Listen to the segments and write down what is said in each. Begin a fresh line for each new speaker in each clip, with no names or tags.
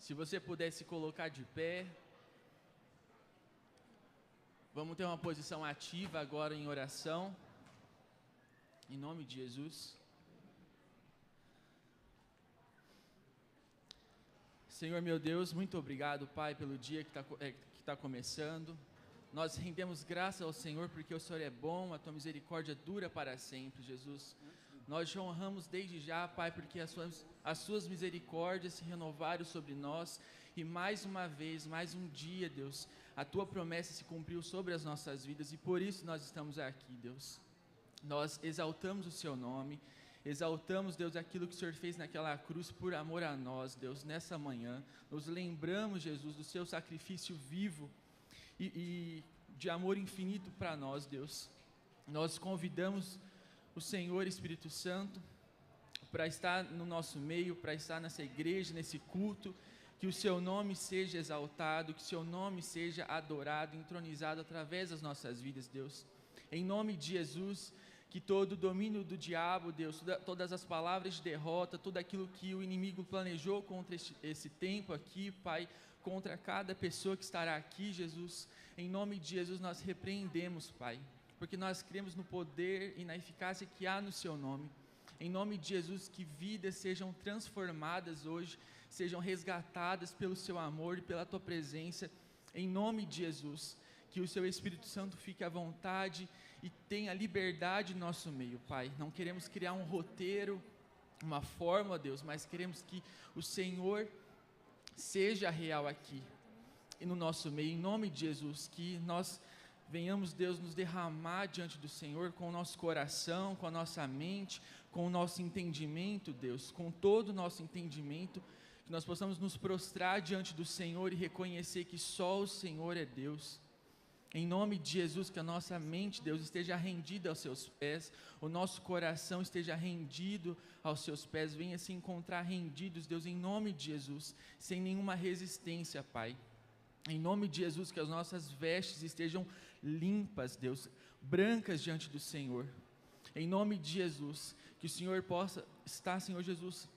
Se você puder se colocar de pé, vamos ter uma posição ativa agora em oração, em nome de Jesus. Senhor meu Deus, muito obrigado, Pai, pelo dia que está começando. Nós rendemos graças ao Senhor porque o Senhor é bom, a Tua misericórdia dura para sempre, Jesus. Nós te honramos desde já, Pai, porque as suas misericórdias se renovaram sobre nós e mais uma vez, mais um dia, Deus, a Tua promessa se cumpriu sobre as nossas vidas e por isso nós estamos aqui, Deus. Nós exaltamos o Seu nome, exaltamos, Deus, aquilo que o Senhor fez naquela cruz por amor a nós, Deus, nessa manhã. Nos lembramos, Jesus, do Seu sacrifício vivo e de amor infinito para nós, Deus. Nós convidamos o Senhor Espírito Santo para estar no nosso meio, para estar nessa igreja, nesse culto, que o Seu nome seja exaltado, que o Seu nome seja adorado, entronizado através das nossas vidas, Deus. Em nome de Jesus, que todo o domínio do diabo, Deus, todas as palavras de derrota, tudo aquilo que o inimigo planejou contra esse tempo aqui, Pai, contra cada pessoa que estará aqui, Jesus, em nome de Jesus nós repreendemos, Pai, porque nós cremos no poder e na eficácia que há no Seu nome. Em nome de Jesus, que vidas sejam transformadas hoje, sejam resgatadas pelo Seu amor e pela Tua presença. Em nome de Jesus, que o Seu Espírito Santo fique à vontade e tenha liberdade no nosso meio, Pai. Não queremos criar um roteiro, uma fórmula, Deus, mas queremos que o Senhor seja real aqui e no nosso meio. Em nome de Jesus, que nós venhamos, Deus, nos derramar diante do Senhor com o nosso coração, com a nossa mente, com o nosso entendimento, Deus, com todo o nosso entendimento, que nós possamos nos prostrar diante do Senhor e reconhecer que só o Senhor é Deus. Em nome de Jesus, que a nossa mente, Deus, esteja rendida aos Seus pés, o nosso coração esteja rendido aos Seus pés, venha se encontrar rendidos, Deus, em nome de Jesus, sem nenhuma resistência, Pai. Em nome de Jesus, que as nossas vestes estejam limpas, Deus, brancas diante do Senhor. Em nome de Jesus, que o Senhor possa estar, Senhor Jesus,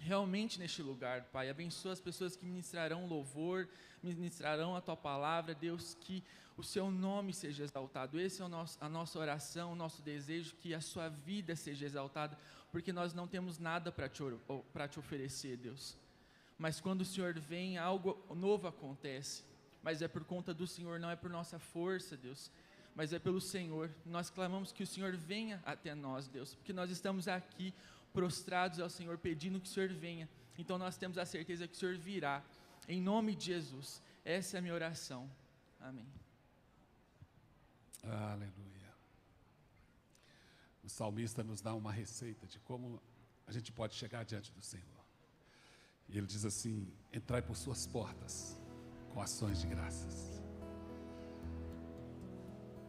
realmente neste lugar, Pai. Abençoa as pessoas que ministrarão louvor, ministrarão a Tua palavra, Deus, que o Seu nome seja exaltado. Esse é a nossa oração, o nosso desejo, que a Sua vida seja exaltada, porque nós não temos nada para te oferecer, Deus. Mas quando o Senhor vem, algo novo acontece, mas é por conta do Senhor, não é por nossa força, Deus, mas é pelo Senhor. Nós clamamos que o Senhor venha até nós, Deus, porque nós estamos aqui prostrados ao Senhor, pedindo que o Senhor venha. Então nós temos a certeza que o Senhor virá, em nome de Jesus. Essa é a minha oração, amém.
Aleluia. O salmista nos dá uma receita de como a gente pode chegar diante do Senhor. E ele diz assim: entrai por suas portas com ações de graças.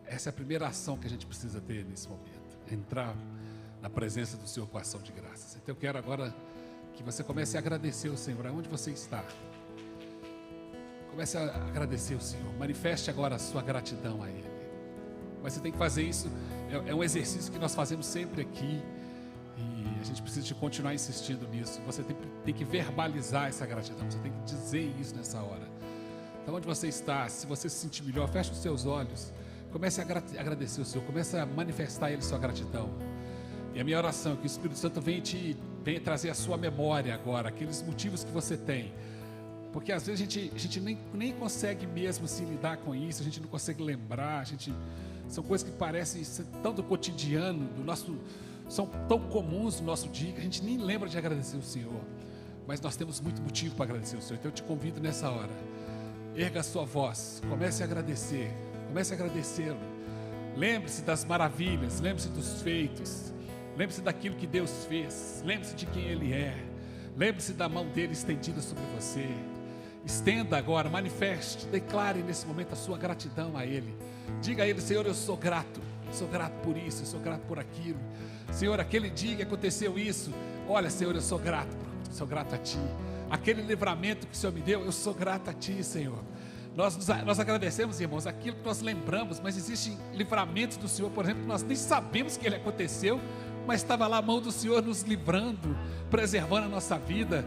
Essa é a primeira ação que a gente precisa ter nesse momento, entrar na presença do Senhor com ação de graças. Então eu quero agora que você comece a agradecer o Senhor, aonde você está. Comece a agradecer o Senhor, manifeste agora a sua gratidão a Ele. Mas você tem que fazer isso, é um exercício que nós fazemos sempre aqui, e a gente precisa de continuar insistindo nisso. Você tem que verbalizar essa gratidão, você tem que dizer isso nessa hora. Então onde você está, se você se sentir melhor, feche os seus olhos, comece a agradecer o Senhor, comece a manifestar a Ele sua gratidão. E a minha oração é que o Espírito Santo venha trazer a sua memória agora, aqueles motivos que você tem. Porque às vezes a gente nem consegue mesmo se lidar com isso, a gente não consegue lembrar, são coisas que parecem ser tão do cotidiano, são tão comuns no nosso dia, que a gente nem lembra de agradecer o Senhor. Mas nós temos muito motivo para agradecer o Senhor. Então eu te convido nessa hora, erga a sua voz, comece a agradecê-lo. Lembre-se das maravilhas, lembre-se dos feitos, lembre-se daquilo que Deus fez, lembre-se de quem Ele é, lembre-se da mão dEle estendida sobre você. Estenda agora, manifeste, declare nesse momento a sua gratidão a Ele. Diga a Ele: Senhor, eu sou grato por isso, eu sou grato por aquilo. Senhor, aquele dia que aconteceu isso, olha, Senhor, eu sou grato a Ti. Aquele livramento que o Senhor me deu, eu sou grato a Ti, Senhor. Nós agradecemos, irmãos, aquilo que nós lembramos, mas existem livramentos do Senhor, por exemplo, que nós nem sabemos que ele aconteceu, mas estava lá a mão do Senhor nos livrando, preservando a nossa vida.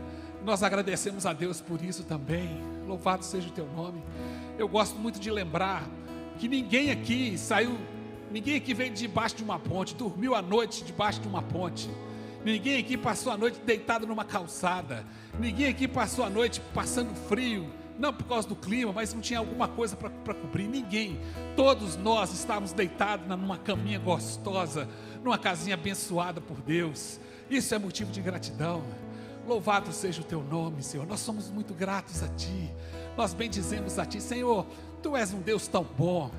Nós agradecemos a Deus por isso também. Louvado seja o teu nome. Eu gosto muito de lembrar que ninguém aqui veio debaixo de uma ponte, dormiu a noite debaixo de uma ponte. Ninguém aqui passou a noite deitado numa calçada. Ninguém aqui passou a noite passando frio, não por causa do clima, mas não tinha alguma coisa para cobrir. Ninguém. Todos nós estávamos deitados numa caminha gostosa, numa casinha abençoada por Deus. Isso é motivo de gratidão. Louvado seja o teu nome, Senhor. Nós somos muito gratos a Ti. Nós bendizemos a Ti, Senhor. Tu és um Deus tão bom.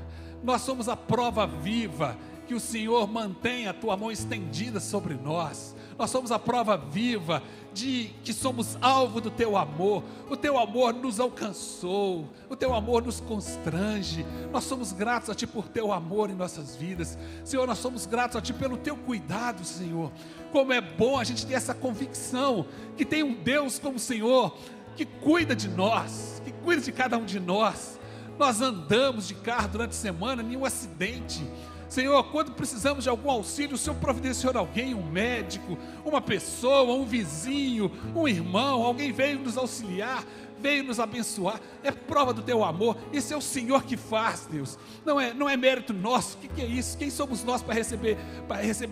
Nós somos a prova viva que o Senhor mantém a Tua mão estendida sobre nós. Nós somos a prova viva de que somos alvo do Teu amor. O Teu amor nos alcançou. O Teu amor nos constrange. Nós somos gratos a Ti por Teu amor em nossas vidas. Senhor, nós somos gratos a Ti pelo Teu cuidado, Senhor. Como é bom a gente ter essa convicção que tem um Deus como o Senhor, que cuida de nós, que cuida de cada um de nós. Nós andamos de carro durante a semana, nenhum acidente. Senhor, quando precisamos de algum auxílio, o Senhor providenciou alguém, um médico, uma pessoa, um vizinho, um irmão, alguém veio nos auxiliar, veio nos abençoar. É prova do Teu amor. Isso é o Senhor que faz, Deus. Não é mérito nosso. O que é isso? Quem somos nós para receber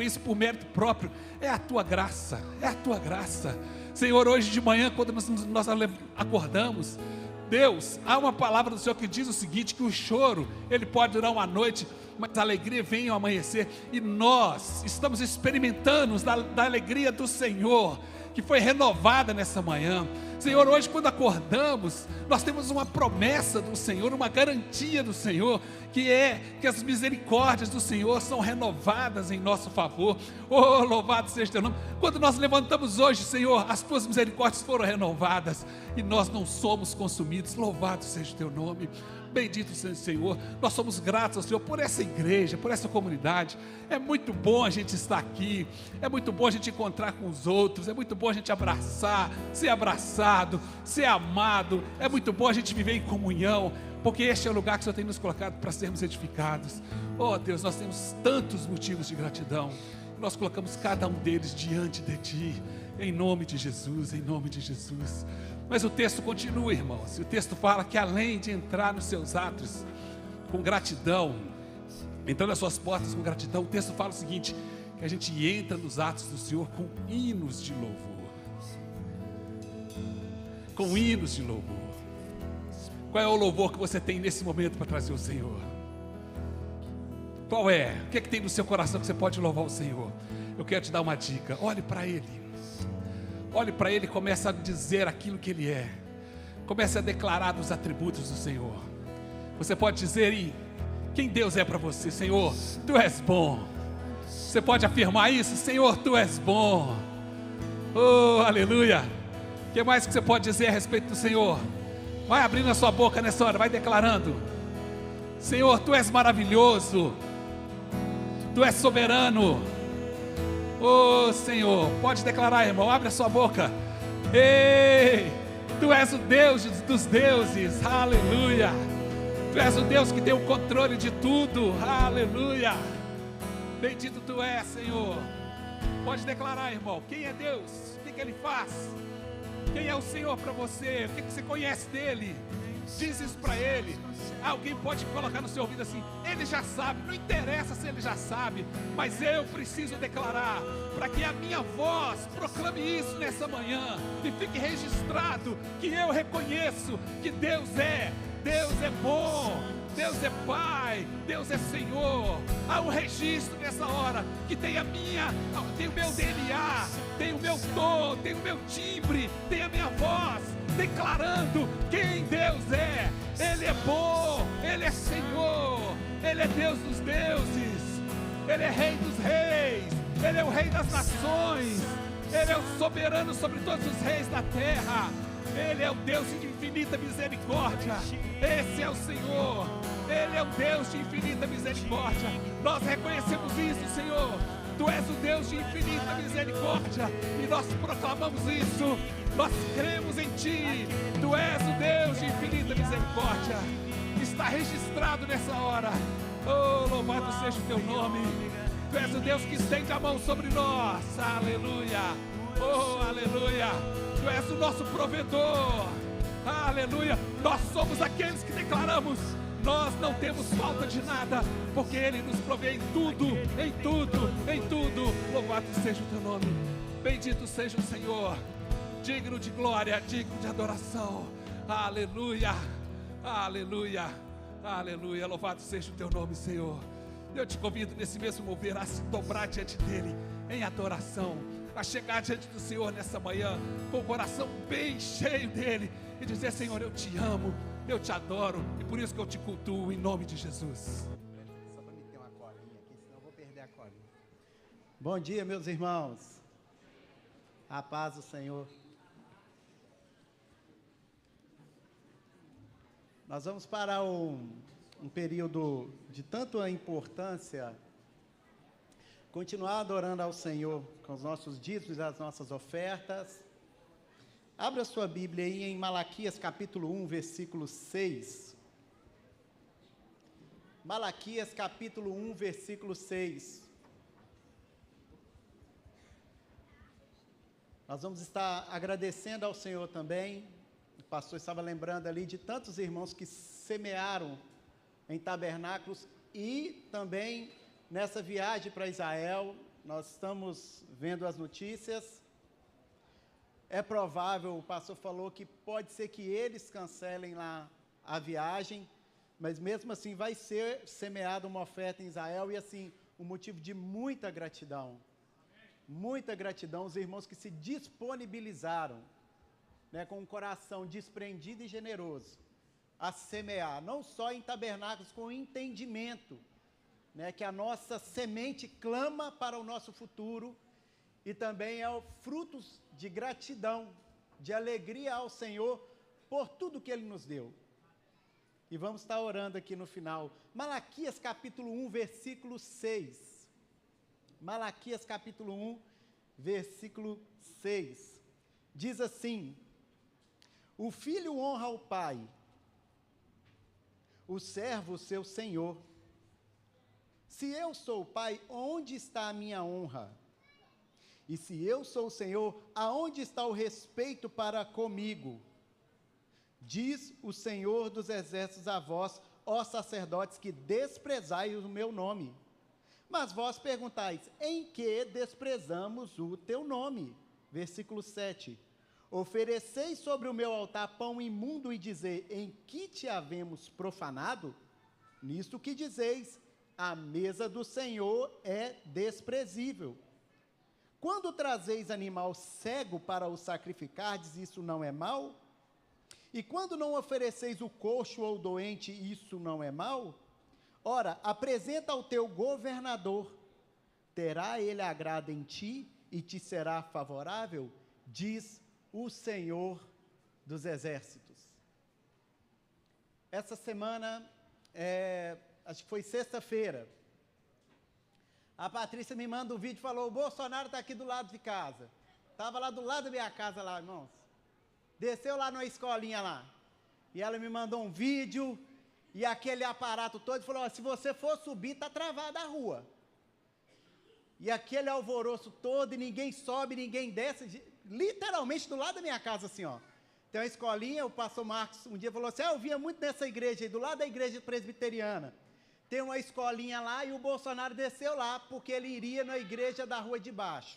isso por mérito próprio? É a Tua graça, é a Tua graça. Senhor, hoje de manhã, quando nós acordamos, Deus, há uma palavra do Senhor que diz o seguinte, que o choro, ele pode durar uma noite, mas a alegria vem ao amanhecer, e nós estamos experimentando da alegria do Senhor, que foi renovada nessa manhã. Senhor, hoje quando acordamos, nós temos uma promessa do Senhor, uma garantia do Senhor, que é que as misericórdias do Senhor são renovadas em nosso favor. Oh, louvado seja o Teu nome. Quando nós levantamos hoje, Senhor, as Tuas misericórdias foram renovadas, e nós não somos consumidos. Louvado seja o Teu nome. Bendito seja o Senhor. Nós somos gratos ao Senhor por essa igreja, por essa comunidade. É muito bom a gente estar aqui, é muito bom a gente encontrar com os outros, é muito bom a gente abraçar, ser abraçado, ser amado. É muito bom a gente viver em comunhão, porque este é o lugar que o Senhor tem nos colocado para sermos edificados. Oh Deus, nós temos tantos motivos de gratidão. Nós colocamos cada um deles diante de Ti, em nome de Jesus, em nome de Jesus. Mas o texto continua, irmãos. E o texto fala que além de entrar nos seus átrios com gratidão, entrando nas suas portas com gratidão, o texto fala o seguinte, que a gente entra nos átrios do Senhor com hinos de louvor. Com hinos de louvor. Qual é o louvor que você tem nesse momento para trazer ao Senhor? Qual é? O que é que tem no seu coração que você pode louvar o Senhor? Eu quero te dar uma dica. Olhe para Ele. Olhe para Ele e comece a dizer aquilo que Ele é. Comece a declarar os atributos do Senhor. Você pode dizer aí quem Deus é para você. Senhor, Tu és bom. Você pode afirmar isso? Senhor, Tu és bom. Oh, aleluia. O que mais que você pode dizer a respeito do Senhor? Vai abrindo a sua boca nessa hora, vai declarando. Senhor, Tu és maravilhoso. Tu és soberano. Oh Senhor, pode declarar, irmão, abre a sua boca. Ei, Tu és o Deus dos deuses, aleluia. Tu és o Deus que tem o controle de tudo, aleluia. Bendito Tu és, Senhor. Pode declarar, irmão, quem é Deus? O que Ele faz? Quem é o Senhor para você? O que você conhece dEle? Diz isso para Ele. Alguém pode colocar no seu ouvido assim, Ele já sabe, não interessa se Ele já sabe, mas eu preciso declarar, para que a minha voz proclame isso nessa manhã, e fique registrado, que eu reconheço que Deus é bom, Deus é Pai, Deus é Senhor. Há um registro nessa hora, que tem o meu DNA, tem o meu tom, tem o meu timbre, tem a minha voz, declarando quem Deus é. Ele é bom, Ele é Senhor, Ele é Deus dos deuses, Ele é Rei dos reis, Ele é o Rei das nações, Ele é o soberano sobre todos os reis da terra, Ele é o Deus de infinita misericórdia. Esse é o Senhor, Ele é o Deus de infinita misericórdia. Nós reconhecemos isso, Senhor. Tu és o Deus de infinita misericórdia, e nós proclamamos isso. Nós cremos em Ti. Tu és o Deus de infinita misericórdia. Está registrado nessa hora. Oh, louvado seja o Teu nome. Tu és o Deus que estende a mão sobre nós. Aleluia. Oh, aleluia. Tu Tu és o nosso provedor. Aleluia. Nós somos aqueles que declaramos: nós não temos falta de nada, porque Ele nos provê em tudo, em tudo, em tudo. Louvado seja o Teu nome. Bendito seja o Senhor. Digno de glória, digno de adoração. Aleluia. Aleluia. Aleluia. Louvado seja o Teu nome, Senhor. Eu te convido nesse mesmo mover a se dobrar diante dEle em adoração, a chegar diante do Senhor nessa manhã com o coração bem cheio dEle e dizer: Senhor, eu te amo, eu te adoro, e por isso que eu te cultuo em nome de Jesus.
Só para me ter uma colinha aqui, senão eu vou perder a colinha. Bom dia, meus irmãos. A paz do Senhor. Nós vamos para um período de tanta importância, continuar adorando ao Senhor com os nossos dízimos e as nossas ofertas. Abra sua Bíblia aí em Malaquias capítulo 1, versículo 6. Malaquias capítulo 1, versículo 6. Nós vamos estar agradecendo ao Senhor também. O pastor estava lembrando ali de tantos irmãos que semearam em tabernáculos e também nessa viagem para Israel. Nós estamos vendo as notícias. É provável, o pastor falou que pode ser que eles cancelem lá a viagem, mas mesmo assim vai ser semeada uma oferta em Israel e assim, um motivo de muita gratidão. Muita gratidão, os irmãos que se disponibilizaram, né, com um coração desprendido e generoso, a semear, não só em tabernáculos, com entendimento, né, que a nossa semente clama para o nosso futuro, e também é frutos de gratidão, de alegria ao Senhor, por tudo que Ele nos deu. E vamos estar orando aqui no final. Malaquias capítulo 1, versículo 6. Malaquias capítulo 1, versículo 6. Diz assim: o filho honra o pai, o servo seu senhor. Se eu sou o pai, onde está a minha honra? E se eu sou o Senhor, aonde está o respeito para comigo? Diz o Senhor dos exércitos a vós, ó sacerdotes, que desprezais o meu nome. Mas vós perguntais: em que desprezamos o teu nome? Versículo 7. Ofereceis sobre o meu altar pão imundo e dizer: em que te havemos profanado? Nisto que dizeis: a mesa do Senhor é desprezível. Quando trazeis animal cego para o sacrificardes, isso não é mal? E quando não ofereceis o coxo ou o doente, isso não é mal? Ora, apresenta ao teu governador, terá ele agrado em ti e te será favorável? Diz o Senhor dos exércitos. Essa semana, acho que foi sexta-feira, a Patrícia me manda um vídeo e falou: o Bolsonaro está aqui do lado de casa. Estava lá do lado da minha casa, lá, irmãos. Desceu lá numa escolinha lá. E ela me mandou um vídeo, e aquele aparato todo, falou: ó, se você for subir, está travada a rua. E aquele alvoroço todo, e ninguém sobe, ninguém desce, literalmente do lado da minha casa, assim, ó. Tem uma escolinha, o pastor Marcos um dia falou assim: eu via muito nessa igreja aí, do lado da igreja presbiteriana. Tem uma escolinha lá, e o Bolsonaro desceu lá, porque ele iria na igreja da rua de baixo.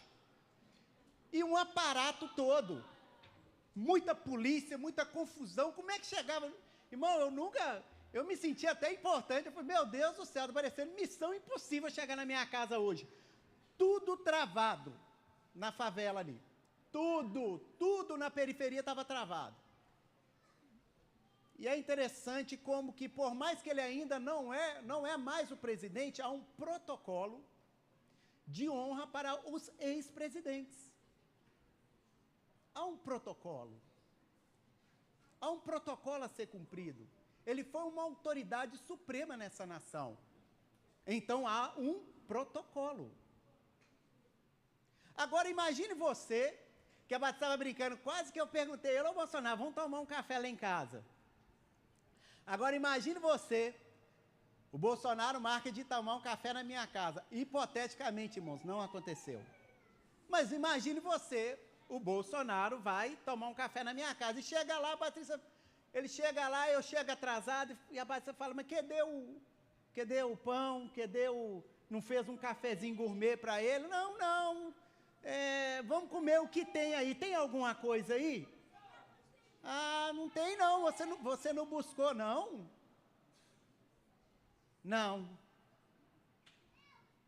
E um aparato todo. Muita polícia, muita confusão. Como é que chegava? Irmão, eu me senti até importante. Eu falei: meu Deus do céu, tá parecendo missão impossível chegar na minha casa hoje. Tudo travado na favela ali. Tudo na periferia estava travado. E é interessante como que, por mais que ele ainda não é mais o presidente, há um protocolo de honra para os ex-presidentes. Há um protocolo. Há um protocolo a ser cumprido. Ele foi uma autoridade suprema nessa nação. Então há um protocolo. Agora imagine você, que a Batista estava brincando, quase que eu perguntei: ô Bolsonaro, vamos tomar um café lá em casa. Agora imagine você, o Bolsonaro marca de tomar um café na minha casa. Hipoteticamente, irmãos, não aconteceu. Mas imagine você, o Bolsonaro vai tomar um café na minha casa. E chega lá, a Patrícia, ele chega lá, eu chego atrasado, e a Patrícia fala, mas cadê o pão, não fez um cafezinho gourmet para ele? Não, vamos comer o que tem aí, tem alguma coisa aí? Ah, não tem não, você não buscou não? Não.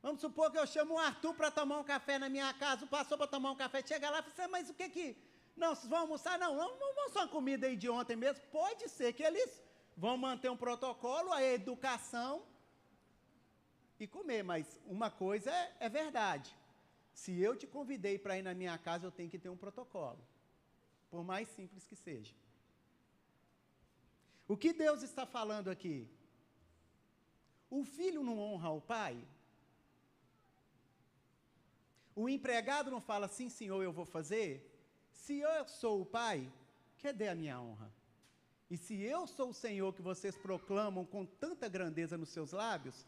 Vamos supor que eu chamo o Arthur para tomar um café na minha casa, o pastor para tomar um café, chega lá e fala assim, mas o que... Não, vocês vão almoçar? Não, vamos só uma comida aí de ontem mesmo. Pode ser que eles vão manter um protocolo, a educação e comer, mas uma coisa é verdade. Se eu te convidei para ir na minha casa, eu tenho que ter um protocolo, por mais simples que seja. O que Deus está falando aqui? O filho não honra o pai? O empregado não fala, sim, senhor, eu vou fazer? Se eu sou o pai, cadê a minha honra? E se eu sou o Senhor que vocês proclamam com tanta grandeza nos seus lábios,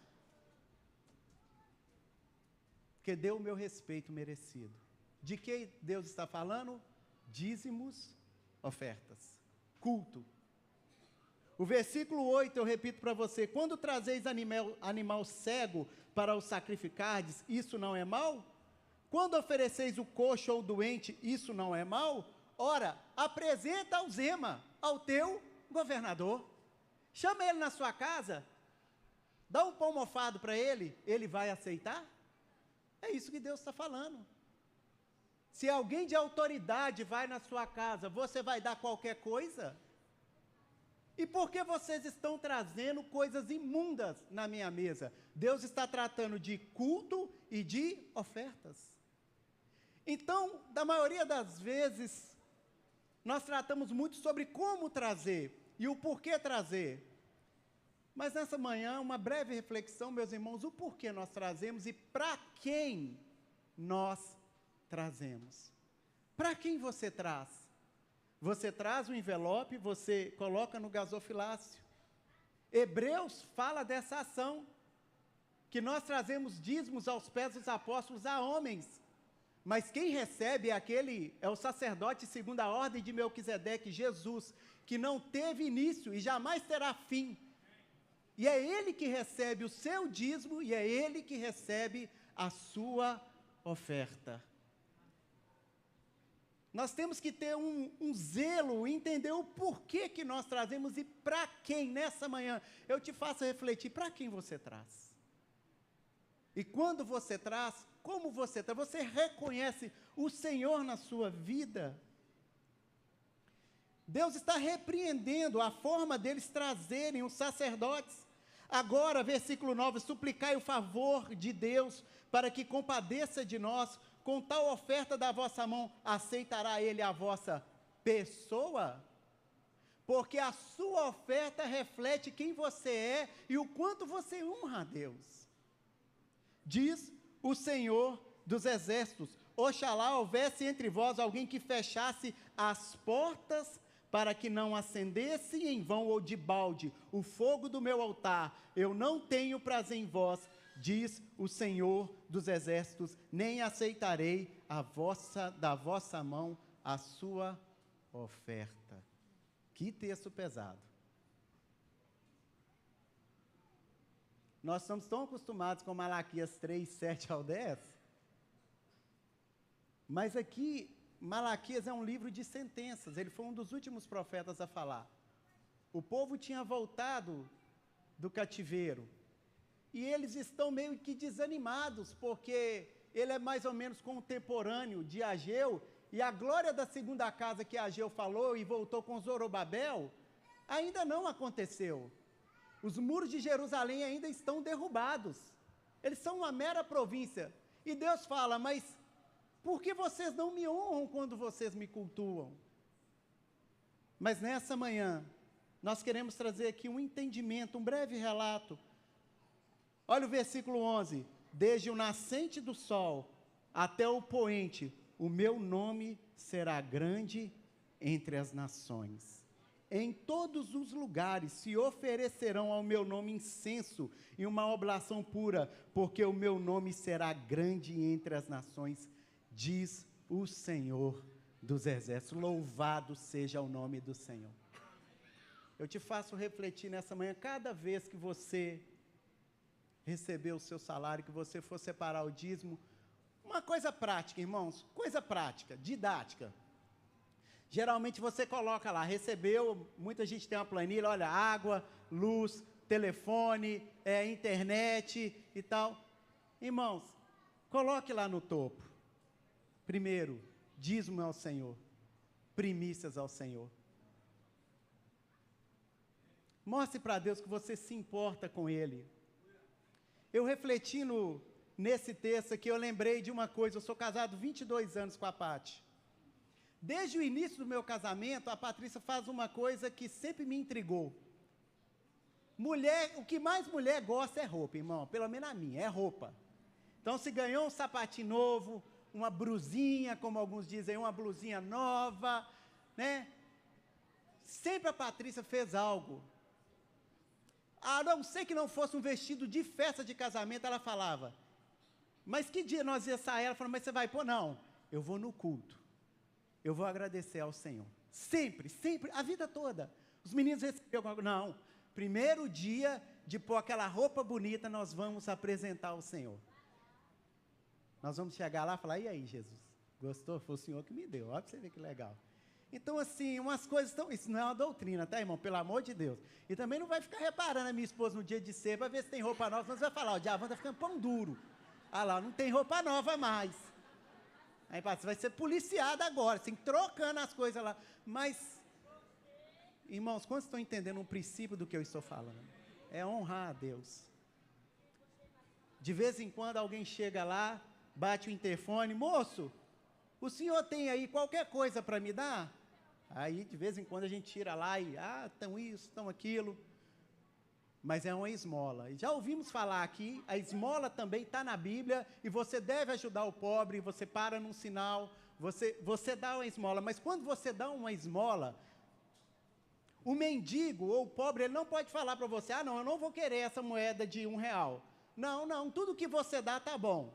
cadê o meu respeito merecido? De que Deus está falando? Dízimos, ofertas, culto. O versículo 8, eu repito para você, quando trazeis animal cego para o sacrificardes, isso não é mal? Quando ofereceis o coxo ou o doente, isso não é mal? Ora, apresenta ao Zema, ao teu governador. Chama ele na sua casa, dá um pão mofado para ele, ele vai aceitar? É isso que Deus está falando. Se alguém de autoridade vai na sua casa, você vai dar qualquer coisa? E por que vocês estão trazendo coisas imundas na minha mesa? Deus está tratando de culto e de ofertas. Então, da maioria das vezes, nós tratamos muito sobre como trazer e o porquê trazer. Mas nessa manhã, uma breve reflexão, meus irmãos, o porquê nós trazemos e para quem nós trazemos. Para quem você traz? Você traz um envelope, você coloca no gasofilácio. Hebreus fala dessa ação, que nós trazemos dízimos aos pés dos apóstolos a homens. Mas quem recebe é o sacerdote segundo a ordem de Melquisedeque, Jesus, que não teve início e jamais terá fim. E é ele que recebe o seu dízimo e é ele que recebe a sua oferta. Nós temos que ter um zelo, entender o porquê que nós trazemos e para quem nessa manhã. Eu te faço refletir, para quem você traz? E quando você traz, como você traz? Você reconhece o Senhor na sua vida? Deus está repreendendo a forma deles trazerem os sacerdotes. Agora, versículo 9, suplicai o favor de Deus para que compadeça de nós, com tal oferta da vossa mão, aceitará Ele a vossa pessoa? Porque a sua oferta reflete quem você é e o quanto você honra a Deus. Diz o Senhor dos Exércitos, oxalá houvesse entre vós alguém que fechasse as portas para que não acendesse em vão ou de balde o fogo do meu altar. Eu não tenho prazer em vós, diz o Senhor dos Exércitos, nem aceitarei da vossa mão a sua oferta. Que texto pesado. Nós estamos tão acostumados com Malaquias 3, 7 ao 10, mas aqui, Malaquias é um livro de sentenças, ele foi um dos últimos profetas a falar. O povo tinha voltado do cativeiro, e eles estão meio que desanimados, porque ele é mais ou menos contemporâneo de Ageu, e a glória da segunda casa que Ageu falou e voltou com Zorobabel, ainda não aconteceu. Os muros de Jerusalém ainda estão derrubados. Eles são uma mera província. E Deus fala, mas por que vocês não me honram quando vocês me cultuam? Mas nessa manhã, nós queremos trazer aqui um entendimento, um breve relato. Olha o versículo 11. Desde o nascente do sol até o poente, o meu nome será grande entre as nações. Em todos os lugares se oferecerão ao meu nome incenso e uma oblação pura, porque o meu nome será grande entre as nações, diz o Senhor dos exércitos. Louvado seja o nome do Senhor. Eu te faço refletir nessa manhã, cada vez que você receber o seu salário, que você for separar o dízimo, uma coisa prática, irmãos, coisa prática, didática. Geralmente você coloca lá, recebeu, muita gente tem uma planilha, olha, água, luz, telefone, internet e tal. Irmãos, coloque lá no topo. Primeiro, dízimo ao Senhor, primícias ao Senhor. Mostre para Deus que você se importa com Ele. Eu refletindo nesse texto aqui, eu lembrei de uma coisa, eu sou casado 22 anos com a Pati. Desde o início do meu casamento, a Patrícia faz uma coisa que sempre me intrigou. Mulher, o que mais mulher gosta é roupa, irmão, pelo menos a minha, é roupa. Então, se ganhou um sapatinho novo, uma blusinha, como alguns dizem, uma blusinha nova, né? Sempre a Patrícia fez algo. A não ser que não fosse um vestido de festa de casamento, ela falava, mas que dia nós ia sair? Ela falou, mas você vai pôr? Não, eu vou no culto, eu vou agradecer ao Senhor, sempre, sempre, a vida toda, os meninos receberam, não, primeiro dia de pôr aquela roupa bonita, nós vamos apresentar ao Senhor, nós vamos chegar lá e falar, e aí Jesus, gostou? Foi o Senhor que me deu, olha para você ver que legal. Então, assim, umas coisas tão... Isso não é uma doutrina, tá, irmão? Pelo amor de Deus. E também não vai ficar reparando a minha esposa no dia de ceia para ver se tem roupa nova, senão você vai falar, o diabo está ficando pão duro. Ah lá, não tem roupa nova mais. Aí, você vai ser policiada agora, assim, trocando as coisas lá. Mas, irmãos, quantos estão entendendo um princípio do que eu estou falando? É honrar a Deus. De vez em quando alguém chega lá, bate o interfone, moço, o senhor tem aí qualquer coisa para me dar? Aí, de vez em quando, a gente tira lá e, tão isso, tão aquilo. Mas é uma esmola. E já ouvimos falar aqui, a esmola também está na Bíblia, e você deve ajudar o pobre, você para num sinal, você dá uma esmola. Mas quando você dá uma esmola, o mendigo ou o pobre, ele não pode falar para você, não, eu não vou querer essa moeda de R$1. Não, tudo que você dá está bom.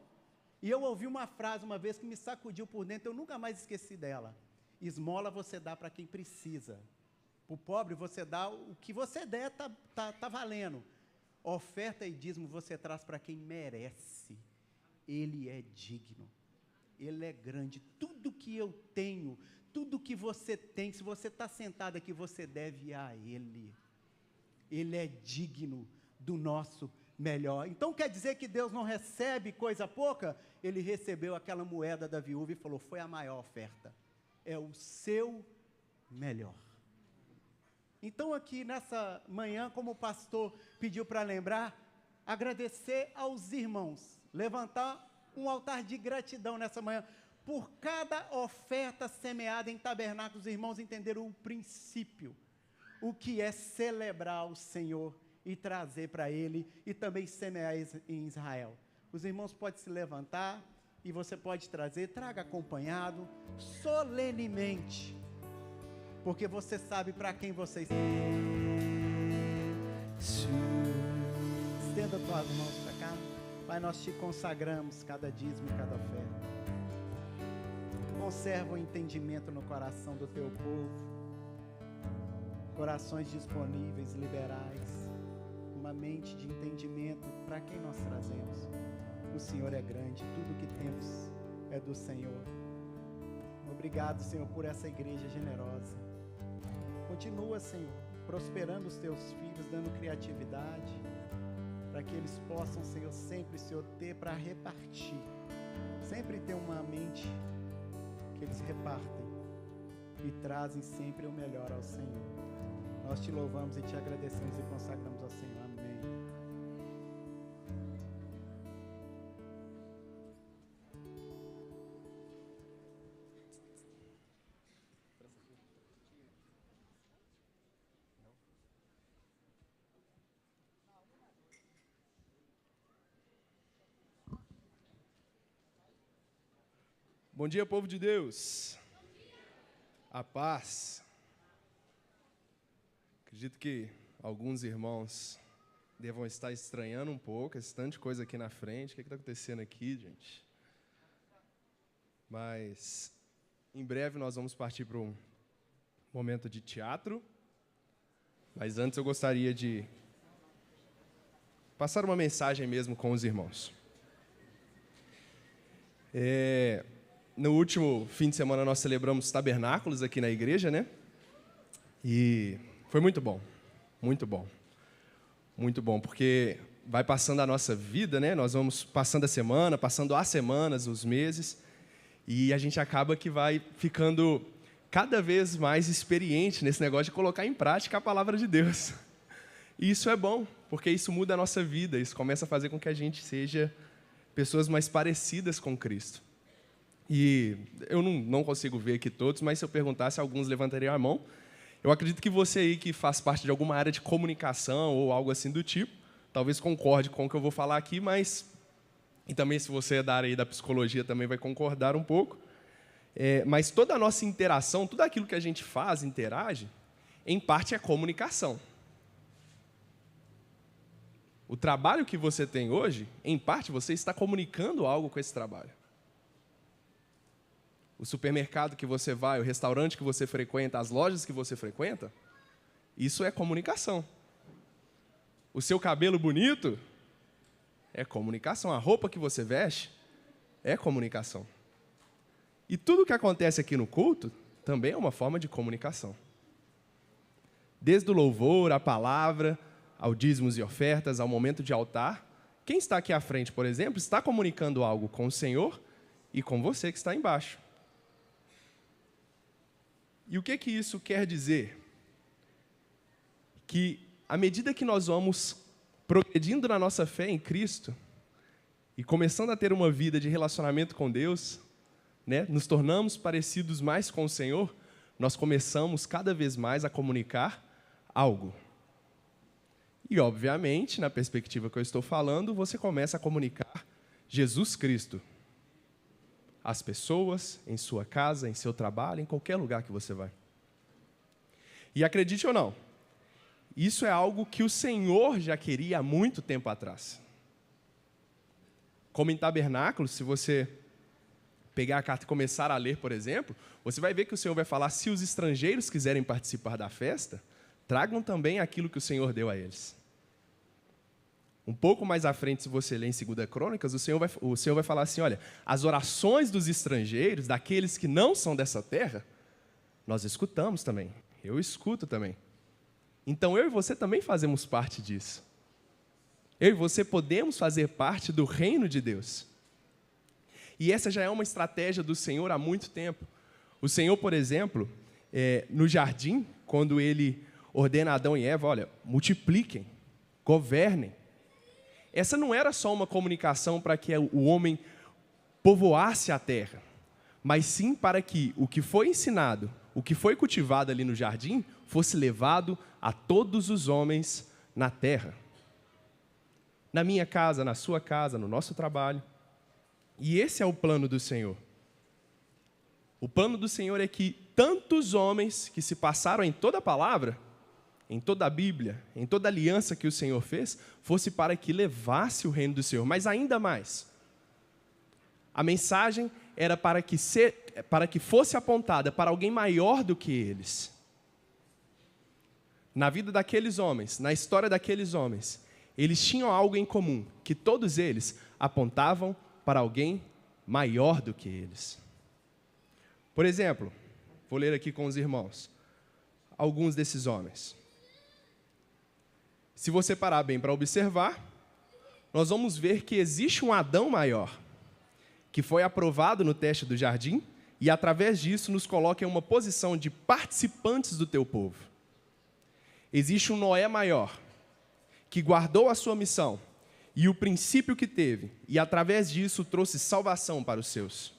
E eu ouvi uma frase uma vez que me sacudiu por dentro, eu nunca mais esqueci dela. Esmola você dá para quem precisa. Para o pobre você dá o que você der, tá valendo. Oferta e dízimo você traz para quem merece. Ele é digno. Ele é grande. Tudo que eu tenho, tudo que você tem, se você está sentado aqui, você deve a Ele. Ele é digno do nosso melhor. Então quer dizer que Deus não recebe coisa pouca? Ele recebeu aquela moeda da viúva e falou, foi a maior oferta. É o seu melhor. Então aqui nessa manhã, como o pastor pediu para lembrar, agradecer aos irmãos, levantar um altar de gratidão nessa manhã, por cada oferta semeada em tabernáculos, os irmãos entenderam o princípio, o que é celebrar o Senhor e trazer para Ele, e também semear em Israel. Os irmãos podem se levantar, e você pode trazer, traga acompanhado, solenemente, porque você sabe para quem você está. Estenda tuas mãos para cá. Pai, nós te consagramos cada dízimo e cada oferta. Conserva o entendimento no coração do teu povo, corações disponíveis, liberais, uma mente de entendimento para quem nós trazemos. O Senhor é grande, tudo que temos é do Senhor. Obrigado, Senhor, por essa igreja generosa. Continua, Senhor, prosperando os teus filhos, dando criatividade, para que eles possam, Senhor, sempre, Senhor, ter para repartir. Sempre ter uma mente que eles repartem e trazem sempre o melhor ao Senhor. Nós te louvamos e te agradecemos e consagramos ao Senhor. Amém.
Bom dia, povo de Deus. A paz. Acredito que alguns irmãos devam estar estranhando um pouco esse tanto de coisa aqui na frente. O que está acontecendo aqui, gente? Mas Em breve nós vamos partir para um momento de teatro, mas antes eu gostaria de passar uma mensagem mesmo com os irmãos. No último fim de semana nós celebramos tabernáculos aqui na igreja, né? E foi muito bom, muito bom. Muito bom, porque vai passando a nossa vida, né? Nós vamos passando a semana, passando as semanas, os meses, e a gente acaba que vai ficando cada vez mais experiente nesse negócio de colocar em prática a palavra de Deus. E isso é bom, porque isso muda a nossa vida, isso começa a fazer com que a gente seja pessoas mais parecidas com Cristo. E eu não consigo ver aqui todos, mas se eu perguntasse, alguns levantariam a mão. Eu acredito que você aí que faz parte de alguma área de comunicação ou algo assim do tipo, talvez concorde com o que eu vou falar aqui, mas... E também se você é da área aí da psicologia também vai concordar um pouco. Mas toda a nossa interação, tudo aquilo que a gente faz, interage, em parte é comunicação. O trabalho que você tem hoje, em parte, você está comunicando algo com esse trabalho. O supermercado que você vai, o restaurante que você frequenta, as lojas que você frequenta, isso é comunicação. O seu cabelo bonito é comunicação. A roupa que você veste é comunicação. E tudo que acontece aqui no culto também é uma forma de comunicação. Desde o louvor, a palavra, ao dízimos e ofertas, ao momento de altar, quem está aqui à frente, por exemplo, está comunicando algo com o Senhor e com você que está embaixo. E o que isso quer dizer? Que à medida que nós vamos progredindo na nossa fé em Cristo e começando a ter uma vida de relacionamento com Deus, né, nos tornamos parecidos mais com o Senhor, nós começamos cada vez mais a comunicar algo. E, obviamente, na perspectiva que eu estou falando, você começa a comunicar Jesus Cristo às pessoas, em sua casa, em seu trabalho, em qualquer lugar que você vai. E acredite ou não, isso é algo que o Senhor já queria há muito tempo atrás. Como em tabernáculo, se você pegar a carta e começar a ler, por exemplo, você vai ver que o Senhor vai falar, se os estrangeiros quiserem participar da festa, tragam também aquilo que o Senhor deu a eles. Um pouco mais à frente, se você ler em 2 Crônicas, o Senhor vai falar assim, olha, as orações dos estrangeiros, daqueles que não são dessa terra, nós escutamos também. Eu escuto também. Então, eu e você também fazemos parte disso. Eu e você podemos fazer parte do reino de Deus. E essa já é uma estratégia do Senhor há muito tempo. O Senhor, por exemplo, no jardim, quando Ele ordena a Adão e Eva, olha, multipliquem, governem. Essa não era só uma comunicação para que o homem povoasse a terra, mas sim para que o que foi ensinado, o que foi cultivado ali no jardim, fosse levado a todos os homens na terra. Na minha casa, na sua casa, no nosso trabalho. E esse é o plano do Senhor. O plano do Senhor é que tantos homens que se passaram em toda a palavra, em toda a Bíblia, em toda a aliança que o Senhor fez, fosse para que levasse o reino do Senhor. Mas ainda mais, a mensagem era para que fosse apontada para alguém maior do que eles. Na vida daqueles homens, na história daqueles homens, eles tinham algo em comum, que todos eles apontavam para alguém maior do que eles. Por exemplo, vou ler aqui com os irmãos, alguns desses homens. Se você parar bem para observar, nós vamos ver que existe um Adão maior, que foi aprovado no teste do jardim, e através disso nos coloca em uma posição de participantes do teu povo. Existe um Noé maior, que guardou a sua missão, e o princípio que teve, e através disso trouxe salvação para os seus.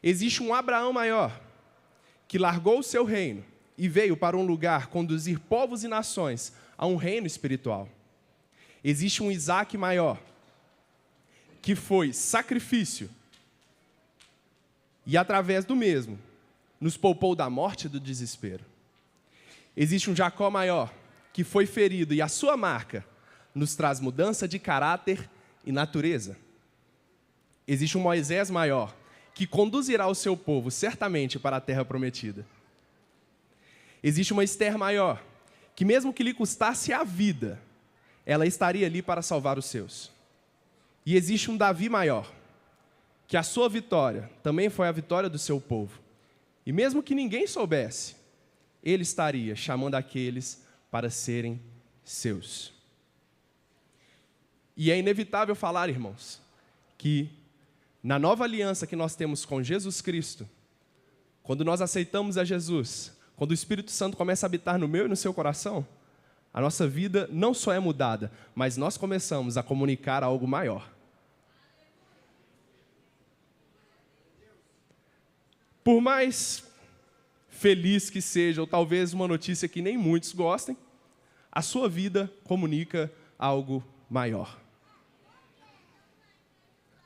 Existe um Abraão maior, que largou o seu reino, e veio para um lugar conduzir povos e nações a um reino espiritual. Existe um Isaac maior, que foi sacrifício, e através do mesmo, nos poupou da morte e do desespero. Existe um Jacó maior, que foi ferido, e a sua marca nos traz mudança de caráter e natureza. Existe um Moisés maior, que conduzirá o seu povo certamente para a terra prometida. Existe uma Ester maior, que mesmo que lhe custasse a vida, ela estaria ali para salvar os seus. E existe um Davi maior, que a sua vitória também foi a vitória do seu povo. E mesmo que ninguém soubesse, ele estaria chamando aqueles para serem seus. E é inevitável falar, irmãos, que na nova aliança que nós temos com Jesus Cristo, quando nós aceitamos a Jesus, quando o Espírito Santo começa a habitar no meu e no seu coração, a nossa vida não só é mudada, mas nós começamos a comunicar algo maior. Por mais feliz que seja, ou talvez uma notícia que nem muitos gostem, a sua vida comunica algo maior.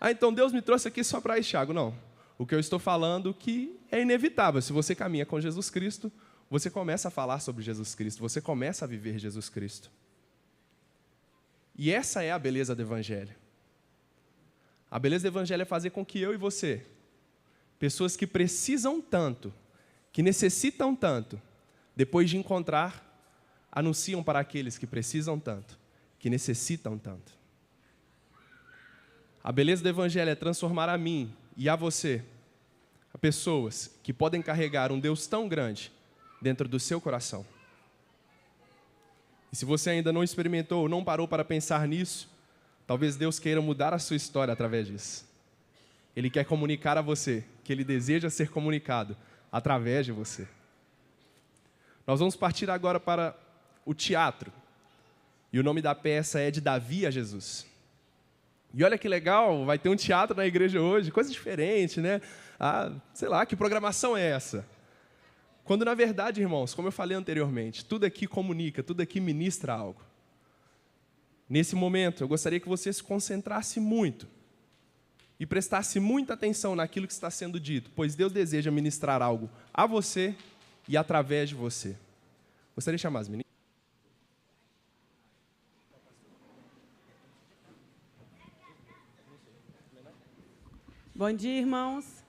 Então Deus me trouxe aqui só para isso, Thiago. Não. O que eu estou falando que é inevitável. Se você caminha com Jesus Cristo, você começa a falar sobre Jesus Cristo, você começa a viver Jesus Cristo. E essa é a beleza do Evangelho. A beleza do Evangelho é fazer com que eu e você, pessoas que precisam tanto, que necessitam tanto, depois de encontrar, anunciam para aqueles que precisam tanto, que necessitam tanto. A beleza do Evangelho é transformar a mim e a você, a pessoas que podem carregar um Deus tão grande dentro do seu coração. E se você ainda não experimentou ou não parou para pensar nisso, talvez Deus queira mudar a sua história através disso. Ele quer comunicar a você que Ele deseja ser comunicado através de você. Nós vamos partir agora para o teatro. E o nome da peça é De Davi a Jesus. E olha que legal, vai ter um teatro na igreja hoje, coisa diferente, né? Sei lá, que programação é essa? Quando, na verdade, irmãos, como eu falei anteriormente, tudo aqui comunica, tudo aqui ministra algo. Nesse momento, eu gostaria que você se concentrasse muito e prestasse muita atenção naquilo que está sendo dito, pois Deus deseja ministrar algo a você e através de você. Gostaria de chamar as meninas.
Bom dia, irmãos.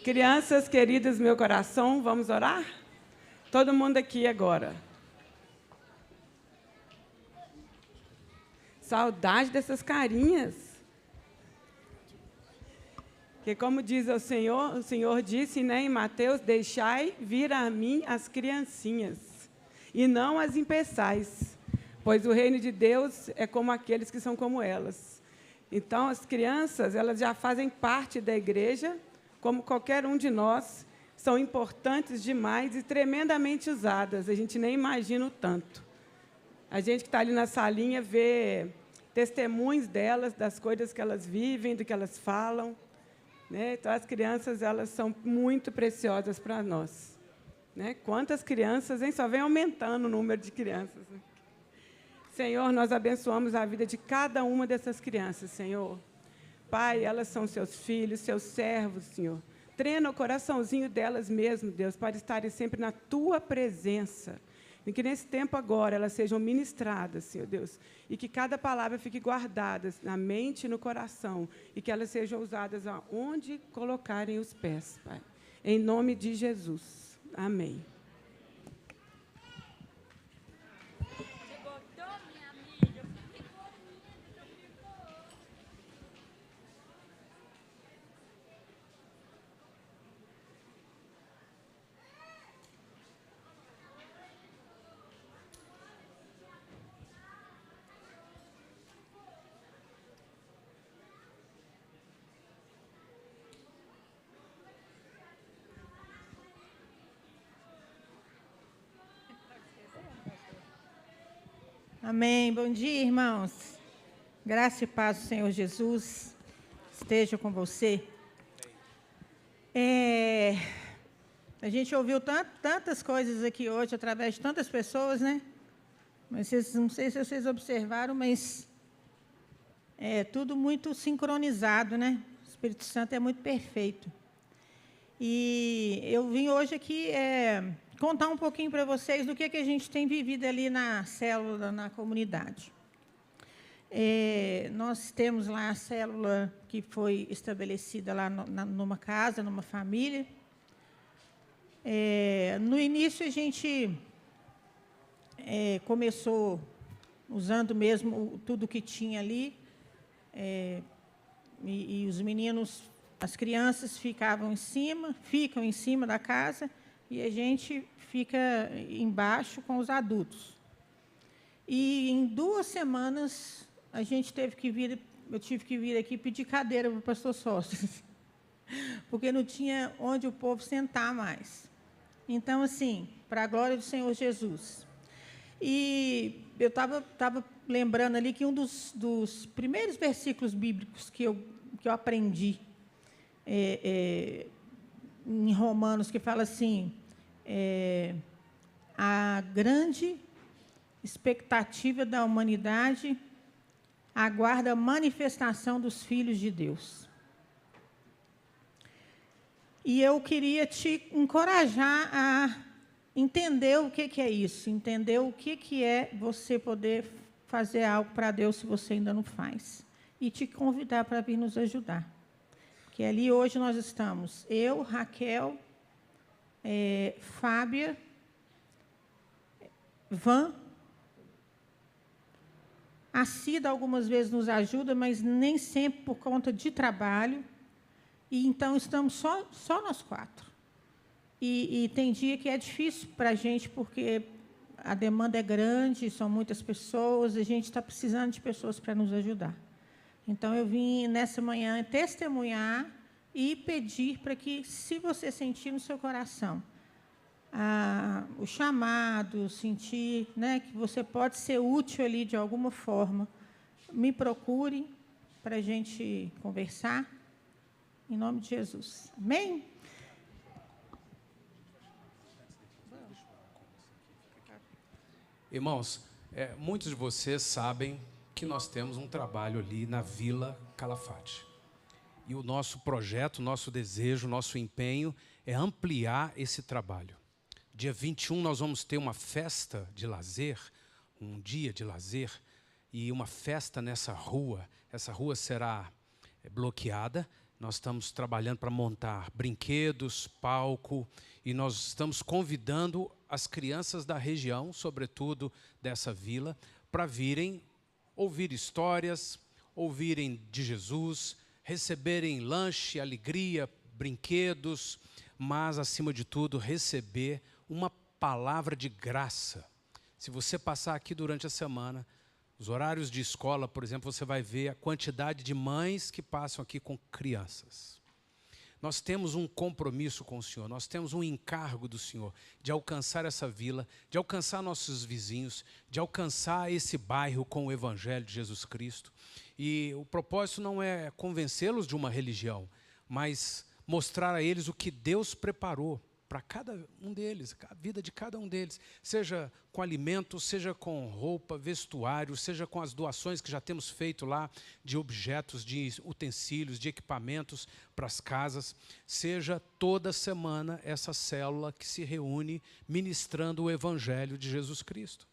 Crianças queridas do meu coração, vamos orar? Todo mundo aqui agora. Saudade dessas carinhas. Porque como diz o Senhor disse, né, em Mateus, deixai vir a mim as criancinhas, e não as impeçais, pois o reino de Deus é como aqueles que são como elas. Então, as crianças, elas já fazem parte da igreja, como qualquer um de nós, são importantes demais e tremendamente usadas, a gente nem imagina o tanto. A gente que está ali na salinha vê testemunhos delas, das coisas que elas vivem, do que elas falam, né? Então, as crianças, elas são muito preciosas para nós, né? Quantas crianças, hein? Só vem aumentando o número de crianças. Senhor, nós abençoamos a vida de cada uma dessas crianças, Senhor. Pai, elas são seus filhos, seus servos, Senhor. Treina o coraçãozinho delas mesmo, Deus, para estarem sempre na Tua presença. E que nesse tempo agora elas sejam ministradas, Senhor Deus. E que cada palavra fique guardada na mente e no coração. E que elas sejam usadas aonde colocarem os pés, Pai. Em nome de Jesus. Amém.
Amém. Bom dia, irmãos. Graça e paz do Senhor Jesus esteja com você. A gente ouviu tantas coisas aqui hoje, através de tantas pessoas, né? Mas não sei se vocês observaram, mas é tudo muito sincronizado, né? O Espírito Santo é muito perfeito. E eu vim hoje aqui contar um pouquinho para vocês do que a gente tem vivido ali na célula, na comunidade. Nós temos lá a célula que foi estabelecida lá numa casa, numa família. No início, a gente começou usando mesmo tudo que tinha ali, e os meninos, as crianças ficam em cima da casa, e a gente fica embaixo com os adultos. E em 2 semanas eu tive que vir aqui pedir cadeira para o pastor Sóstenes, porque não tinha onde o povo sentar mais. Então, assim, para a glória do Senhor Jesus. E eu estava lembrando ali que um dos primeiros versículos bíblicos que eu aprendi em Romanos, que fala assim, a grande expectativa da humanidade aguarda a manifestação dos filhos de Deus. E eu queria te encorajar a entender o que é isso, entender o que é você poder fazer algo para Deus se você ainda não faz. E te convidar para vir nos ajudar. Porque ali hoje nós estamos, eu, Raquel, Fábia, Van. A Cida algumas vezes nos ajuda, mas nem sempre por conta de trabalho. E então estamos só nós 4. E tem dia que é difícil para a gente, porque a demanda é grande, são muitas pessoas, a gente está precisando de pessoas para nos ajudar. Então, eu vim nessa manhã testemunhar e pedir para que, se você sentir no seu coração o chamado, sentir, né, que você pode ser útil ali de alguma forma, me procure para a gente conversar, em nome de Jesus. Amém?
Irmãos, muitos de vocês sabem que nós temos um trabalho ali na Vila Calafate. E o nosso projeto, nosso desejo, nosso empenho é ampliar esse trabalho. Dia 21 nós vamos ter uma festa de lazer, um dia de lazer, e uma festa nessa rua. Essa rua será bloqueada. Nós estamos trabalhando para montar brinquedos, palco, e nós estamos convidando as crianças da região, sobretudo dessa vila, para virem ouvir histórias, ouvirem de Jesus, receberem lanche, alegria, brinquedos, mas, acima de tudo, receber uma palavra de graça. Se você passar aqui durante a semana, os horários de escola, por exemplo, você vai ver a quantidade de mães que passam aqui com crianças. Nós temos um compromisso com o Senhor, nós temos um encargo do Senhor de alcançar essa vila, de alcançar nossos vizinhos, de alcançar esse bairro com o Evangelho de Jesus Cristo. E o propósito não é convencê-los de uma religião, mas mostrar a eles o que Deus preparou para cada um deles, a vida de cada um deles, seja com alimento, seja com roupa, vestuário, seja com as doações que já temos feito lá de objetos, de utensílios, de equipamentos para as casas, seja toda semana essa célula que se reúne ministrando o Evangelho de Jesus Cristo.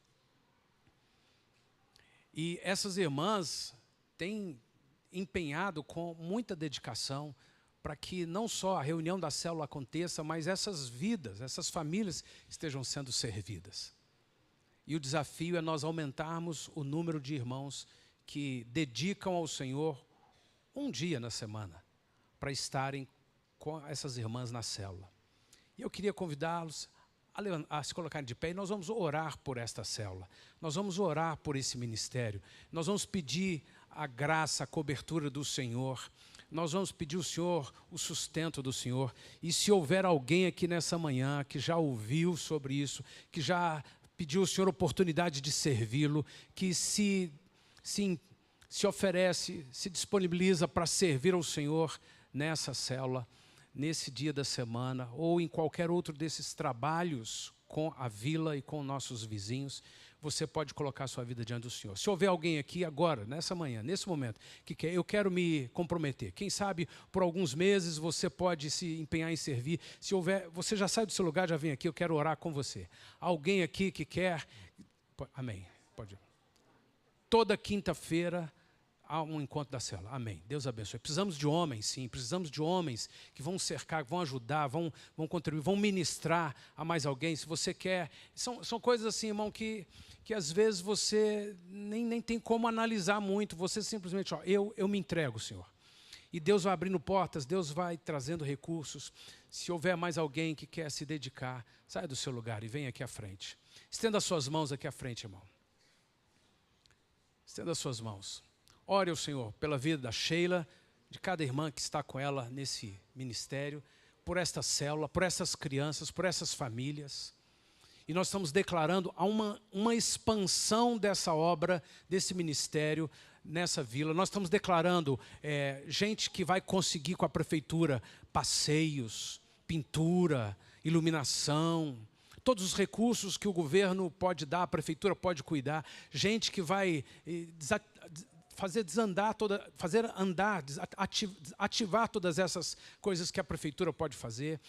E essas irmãs têm empenhado com muita dedicação para que não só a reunião da célula aconteça, mas essas vidas, essas famílias estejam sendo servidas. E o desafio é nós aumentarmos o número de irmãos que dedicam ao Senhor um dia na semana para estarem com essas irmãs na célula. E eu queria convidá-los a se colocarem de pé e nós vamos orar por esta célula. Nós vamos orar por esse ministério. Nós vamos pedir a graça, a cobertura do Senhor. Nós vamos pedir ao Senhor o sustento do Senhor. E se houver alguém aqui nessa manhã que já ouviu sobre isso, que já pediu ao Senhor oportunidade de servi-lo, que se oferece, se disponibiliza para servir ao Senhor nessa célula, nesse dia da semana, ou em qualquer outro desses trabalhos com a vila e com nossos vizinhos, você pode colocar a sua vida diante do Senhor. Se houver alguém aqui agora, nessa manhã, nesse momento, que quer, eu quero me comprometer. Quem sabe, por alguns meses, você pode se empenhar em servir. Se houver, você já sai do seu lugar, já vem aqui, eu quero orar com você. Alguém aqui que quer... Amém. Pode ir. toda quinta-feira há um encontro da célula. Amém. Deus abençoe. Precisamos de homens, sim. Precisamos de homens que vão cercar, que vão ajudar, vão contribuir, vão ministrar a mais alguém. Se você quer... São coisas assim, irmão, que às vezes você nem tem como analisar muito. Você simplesmente, eu me entrego, Senhor. E Deus vai abrindo portas, Deus vai trazendo recursos. Se houver mais alguém que quer se dedicar, saia do seu lugar e venha aqui à frente. Estenda as suas mãos aqui à frente, irmão. Estenda as suas mãos. Ore ao Senhor pela vida da Sheila, de cada irmã que está com ela nesse ministério, por esta célula, por essas crianças, por essas famílias. E nós estamos declarando uma expansão dessa obra, desse ministério, nessa vila. Nós estamos declarando gente que vai conseguir com a prefeitura passeios, pintura, iluminação, todos os recursos que o governo pode dar, a prefeitura pode cuidar, gente que vai ativar todas essas coisas que a prefeitura pode fazer,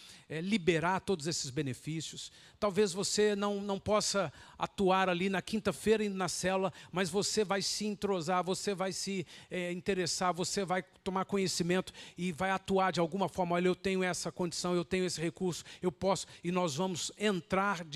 liberar todos esses benefícios. Talvez você não possa atuar ali na quinta-feira e na célula, mas você vai se entrosar, você vai se interessar, você vai tomar conhecimento e vai atuar de alguma forma. Olha, eu tenho essa condição, eu tenho esse recurso, eu posso, e nós vamos entrar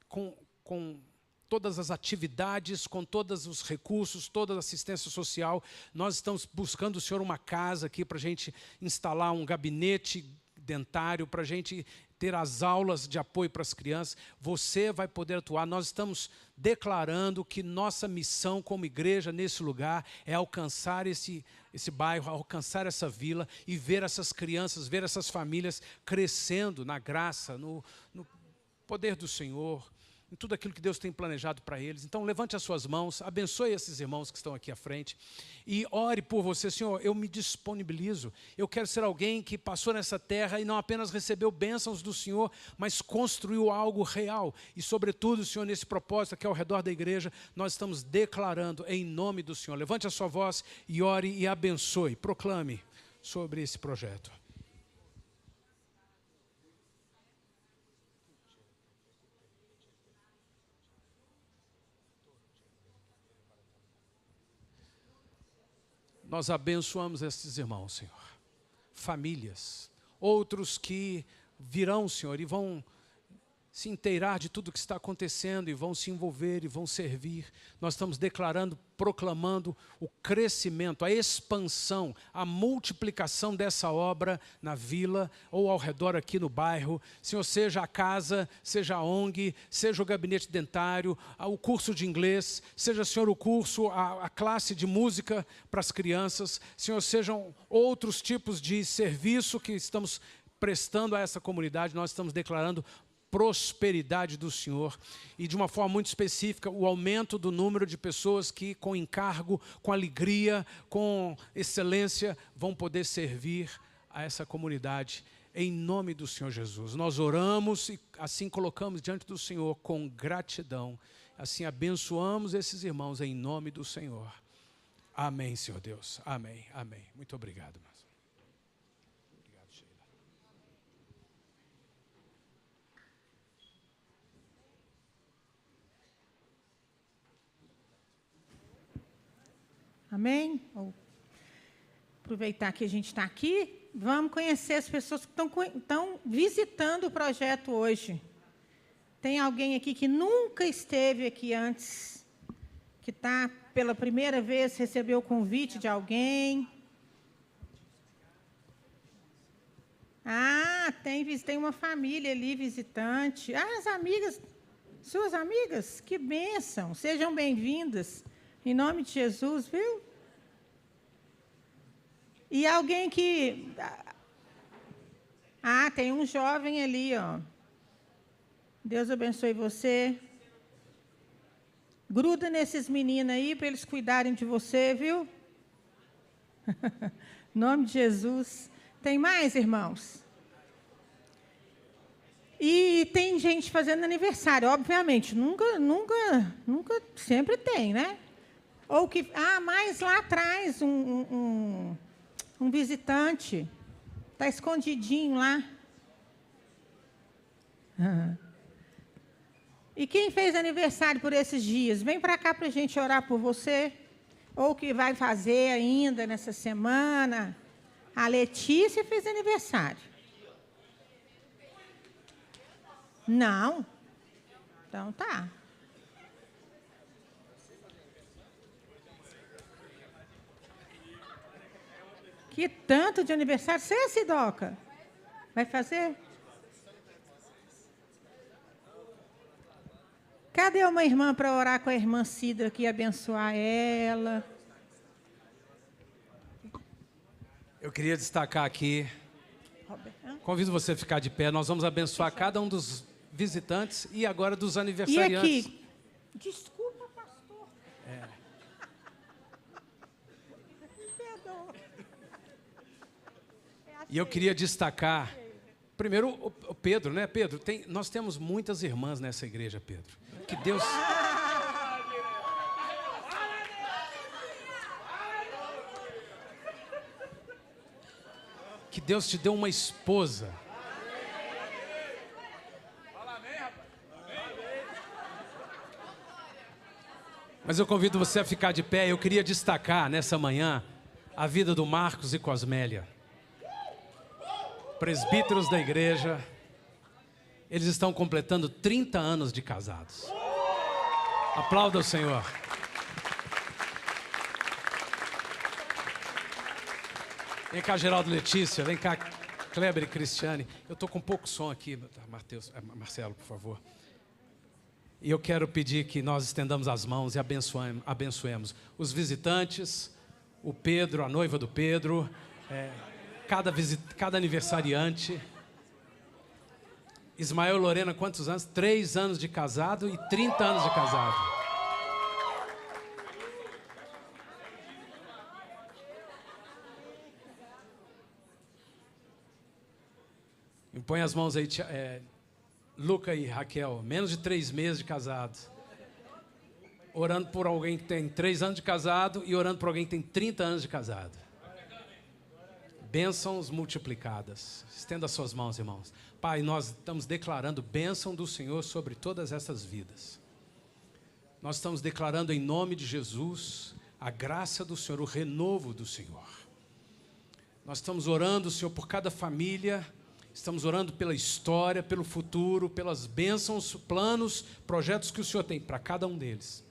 com todas as atividades, com todos os recursos, toda a assistência social. Nós estamos buscando, Senhor, uma casa aqui para a gente instalar um gabinete dentário, para a gente ter as aulas de apoio para as crianças. Você vai poder atuar. Nós estamos declarando que nossa missão como igreja nesse lugar é alcançar esse bairro, alcançar essa vila e ver essas crianças, ver essas famílias crescendo na graça, no poder do Senhor, em tudo aquilo que Deus tem planejado para eles. Então, levante as suas mãos, abençoe esses irmãos que estão aqui à frente e ore por você. Senhor, eu me disponibilizo. Eu quero ser alguém que passou nessa terra e não apenas recebeu bênçãos do Senhor, mas construiu algo real. E, sobretudo, Senhor, nesse propósito aqui ao redor da igreja, nós estamos declarando em nome do Senhor. Levante a sua voz e ore e abençoe, proclame sobre esse projeto. Nós abençoamos esses irmãos, Senhor. Famílias, outros que virão, Senhor, e vão se inteirar de tudo o que está acontecendo e vão se envolver e vão servir. Nós estamos declarando, proclamando o crescimento, a expansão, a multiplicação dessa obra na vila ou ao redor aqui no bairro. Senhor, seja a casa, seja a ONG, seja o gabinete dentário, o curso de inglês, seja, Senhor, o curso, a classe de música para as crianças. Senhor, sejam outros tipos de serviço que estamos prestando a essa comunidade. Nós estamos declarando prosperidade do Senhor e, de uma forma muito específica, o aumento do número de pessoas que, com encargo, com alegria, com excelência, vão poder servir a essa comunidade. Em nome do Senhor Jesus, nós oramos e assim colocamos diante do Senhor com gratidão. Assim abençoamos esses irmãos em nome do Senhor. Amém, Senhor Deus. Amém, amém. Muito obrigado, irmãos.
Amém? Vou aproveitar que a gente está aqui, vamos conhecer as pessoas que estão visitando o projeto hoje. Tem alguém aqui que nunca esteve aqui antes, que está pela primeira vez, recebeu o convite de alguém? Ah, tem uma família ali visitante. Ah, as amigas, suas amigas, que bênção, sejam bem-vindas. Em nome de Jesus, viu? E alguém que... Ah, tem um jovem ali, ó. Deus abençoe você. Gruda nesses meninos aí para eles cuidarem de você, viu? Em nome de Jesus. Tem mais, irmãos? E tem gente fazendo aniversário, obviamente. Nunca, sempre tem, né? Ou que, mas lá atrás, um visitante, está escondidinho lá. E quem fez aniversário por esses dias, vem para cá para a gente orar por você. Ou que vai fazer ainda nessa semana. A Letícia fez aniversário. Não? Então tá. Que tanto de aniversário. Você, Sidoca? Vai fazer? Cadê uma irmã para orar com a irmã Cidra aqui e abençoar ela?
Eu queria destacar aqui, convido você a ficar de pé, nós vamos abençoar cada um dos visitantes e agora dos
E
aniversariantes.
aqui? Desculpa, pastor. Perdoa.
E eu queria destacar, primeiro, o Pedro, né? Pedro, nós temos muitas irmãs nessa igreja, Pedro. Que Deus... Que Deus te deu uma esposa. Mas eu convido você a ficar de pé. Eu queria destacar nessa manhã a vida do Marcos e Cosmélia, presbíteros da igreja. Eles estão completando 30 anos de casados. Aplauda o Senhor. Vem cá, Geraldo, Letícia. Vem cá, Kleber e Cristiane. Eu estou com pouco som aqui. Marcelo, por favor. E eu quero pedir que nós estendamos as mãos e abençoemos os visitantes, o Pedro, a noiva do Pedro, cada aniversariante. Ismael e Lorena, quantos anos? 3 anos de casado e 30 anos de casado. Põe as mãos aí, Luca e Raquel, menos de 3 meses de casado. Orando por alguém que tem 3 anos de casado e orando por alguém que tem 30 anos de casado. Bênçãos multiplicadas. Estenda as suas mãos, irmãos. Pai, nós estamos declarando bênção do Senhor sobre todas essas vidas. Nós estamos declarando em nome de Jesus a graça do Senhor, o renovo do Senhor. Nós estamos orando, Senhor, por cada família. Estamos orando pela história, pelo futuro, pelas bênçãos, planos, projetos que o Senhor tem para cada um deles.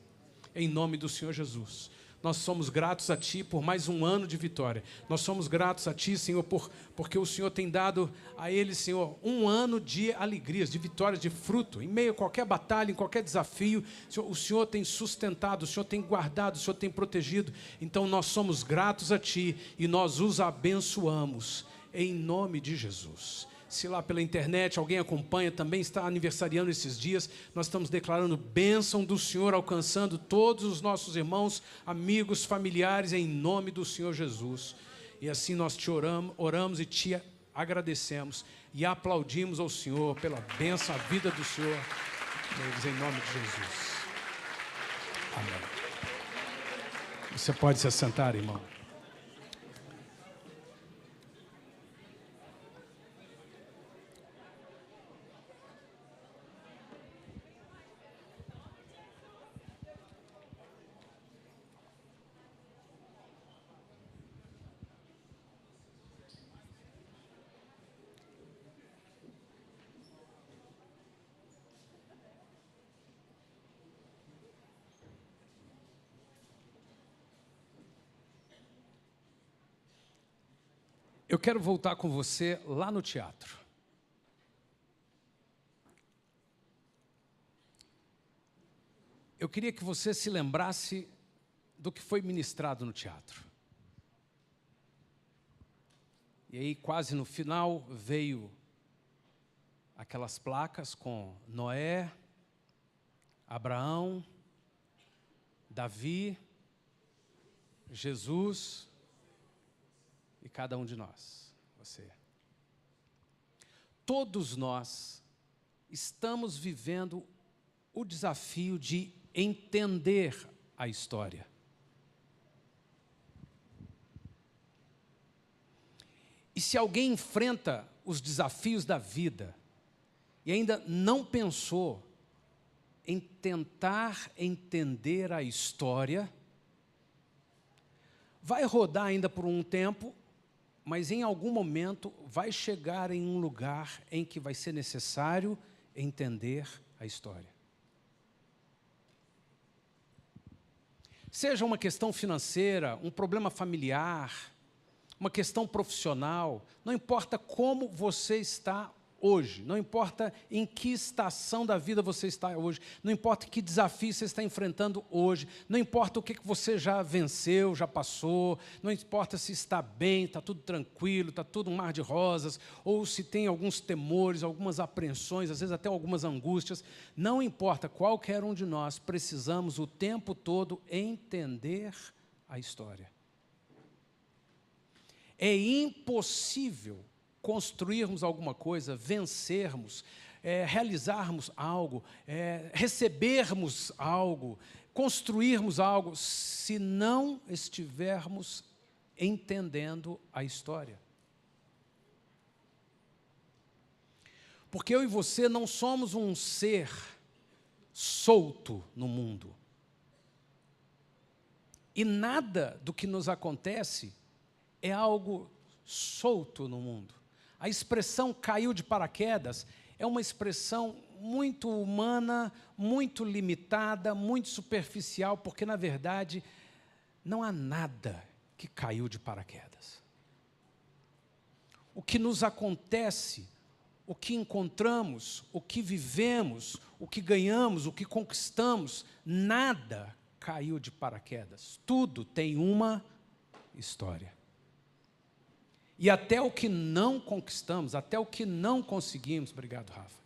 Em nome do Senhor Jesus. Nós somos gratos a Ti por mais um ano de vitória. Nós somos gratos a Ti, Senhor, porque o Senhor tem dado a eles, Senhor, um ano de alegrias, de vitórias, de fruto. Em meio a qualquer batalha, em qualquer desafio, Senhor, o Senhor tem sustentado, o Senhor tem guardado, o Senhor tem protegido. Então nós somos gratos a Ti e nós os abençoamos. Em nome de Jesus. Se lá pela internet alguém acompanha, também está aniversariando esses dias, nós estamos declarando bênção do Senhor, alcançando todos os nossos irmãos, amigos, familiares, em nome do Senhor Jesus. E assim nós te oramos e te agradecemos e aplaudimos ao Senhor pela bênção, a vida do Senhor, em nome de Jesus. Amém. Você pode se assentar, irmão. Eu quero voltar com você lá no teatro. Eu queria que você se lembrasse do que foi ministrado no teatro. E aí, quase no final, veio aquelas placas com Noé, Abraão, Davi, Jesus e cada um de nós, você. Todos nós estamos vivendo o desafio de entender a história. E se alguém enfrenta os desafios da vida e ainda não pensou em tentar entender a história, vai rodar ainda por um tempo, mas em algum momento vai chegar em um lugar em que vai ser necessário entender a história. Seja uma questão financeira, um problema familiar, uma questão profissional, não importa como você está hoje, não importa em que estação da vida você está hoje, não importa que desafio você está enfrentando hoje, não importa o que você já venceu, já passou, não importa se está bem, está tudo tranquilo, está tudo um mar de rosas, ou se tem alguns temores, algumas apreensões, às vezes até algumas angústias, não importa, qualquer um de nós precisamos o tempo todo entender a história. É impossível construirmos alguma coisa, vencermos, realizarmos algo, recebermos algo, construirmos algo, se não estivermos entendendo a história. Porque eu e você não somos um ser solto no mundo. E nada do que nos acontece é algo solto no mundo. A expressão caiu de paraquedas é uma expressão muito humana, muito limitada, muito superficial, porque, na verdade, não há nada que caiu de paraquedas. O que nos acontece, o que encontramos, o que vivemos, o que ganhamos, o que conquistamos, nada caiu de paraquedas. Tudo tem uma história. E até o que não conquistamos, até o que não conseguimos, obrigado, Rafa,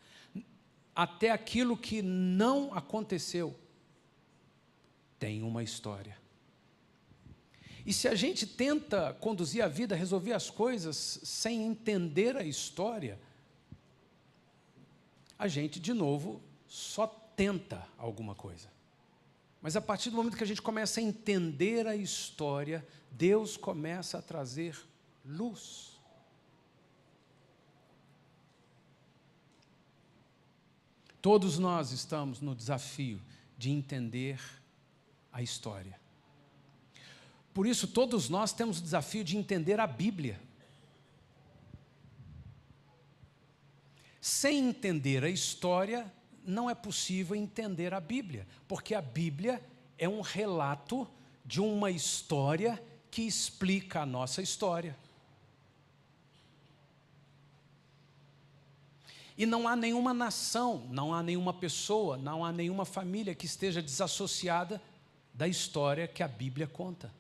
até aquilo que não aconteceu, tem uma história. E se a gente tenta conduzir a vida, resolver as coisas, sem entender a história, a gente, de novo, só tenta alguma coisa. Mas a partir do momento que a gente começa a entender a história, Deus começa a trazer luz. Todos nós estamos no desafio de entender a história. Por isso, todos nós temos o desafio de entender a Bíblia. Sem entender a história, não é possível entender a Bíblia, porque a Bíblia é um relato de uma história que explica a nossa história. E não há nenhuma nação, não há nenhuma pessoa, não há nenhuma família que esteja desassociada da história que a Bíblia conta.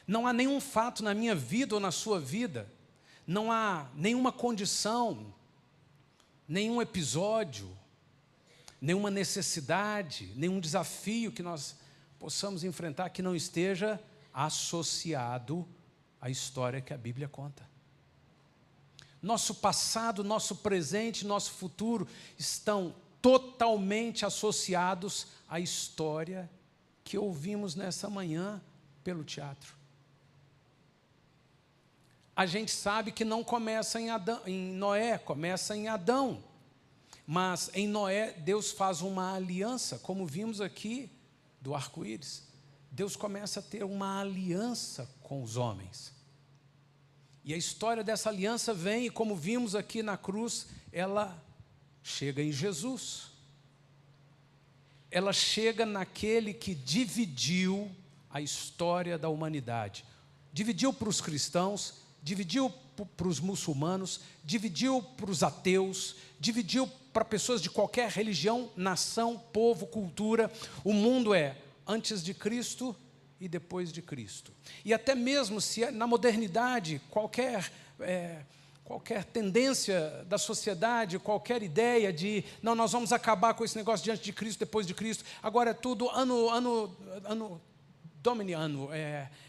Não há nenhum fato na minha vida ou na sua vida, não há nenhuma condição, nenhum episódio, nenhuma necessidade, nenhum desafio que nós possamos enfrentar que não esteja associado à história que a Bíblia conta. Nosso passado, nosso presente, nosso futuro estão totalmente associados à história que ouvimos nessa manhã pelo teatro. A gente sabe que não começa em Noé, começa em Adão. Mas em Noé, Deus faz uma aliança, como vimos aqui do arco-íris. Deus começa a ter uma aliança com os homens. E a história dessa aliança vem, e como vimos aqui na cruz, ela chega em Jesus. Ela chega naquele que dividiu a história da humanidade. Dividiu para os cristãos, dividiu para os muçulmanos, dividiu para os ateus, dividiu para pessoas de qualquer religião, nação, povo, cultura. O mundo é antes de Cristo e depois de Cristo. E até mesmo se na modernidade, qualquer tendência da sociedade, qualquer ideia de, não, nós vamos acabar com esse negócio diante de Cristo, depois de Cristo, agora é tudo ano dominiano,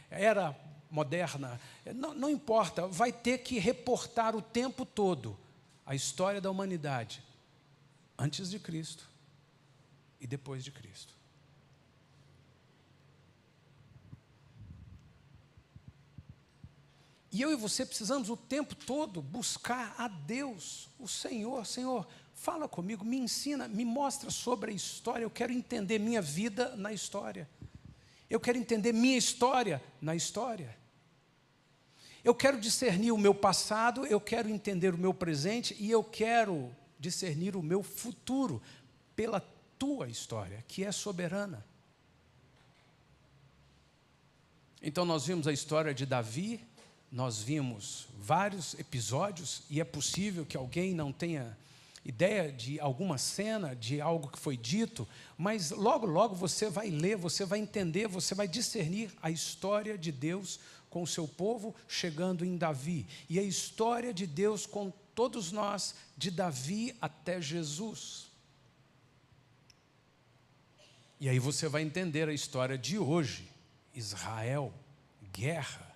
era moderna, não importa, vai ter que reportar o tempo todo a história da humanidade, antes de Cristo e depois de Cristo. E eu e você precisamos o tempo todo buscar a Deus, o Senhor. Senhor, Fala comigo, me ensina, me mostra sobre a história. Eu quero entender minha vida na história. Eu quero entender minha história na história. Eu quero discernir o meu passado, eu quero entender o meu presente e eu quero discernir o meu futuro pela tua história, que é soberana. Então nós vimos a história de Davi, nós vimos vários episódios, e é possível que alguém não tenha ideia de alguma cena, de algo que foi dito, mas logo, logo você vai ler, você vai entender, você vai discernir a história de Deus com o seu povo chegando em Davi, e a história de Deus com todos nós, de Davi até Jesus. E aí você vai entender a história de hoje. Israel, guerra.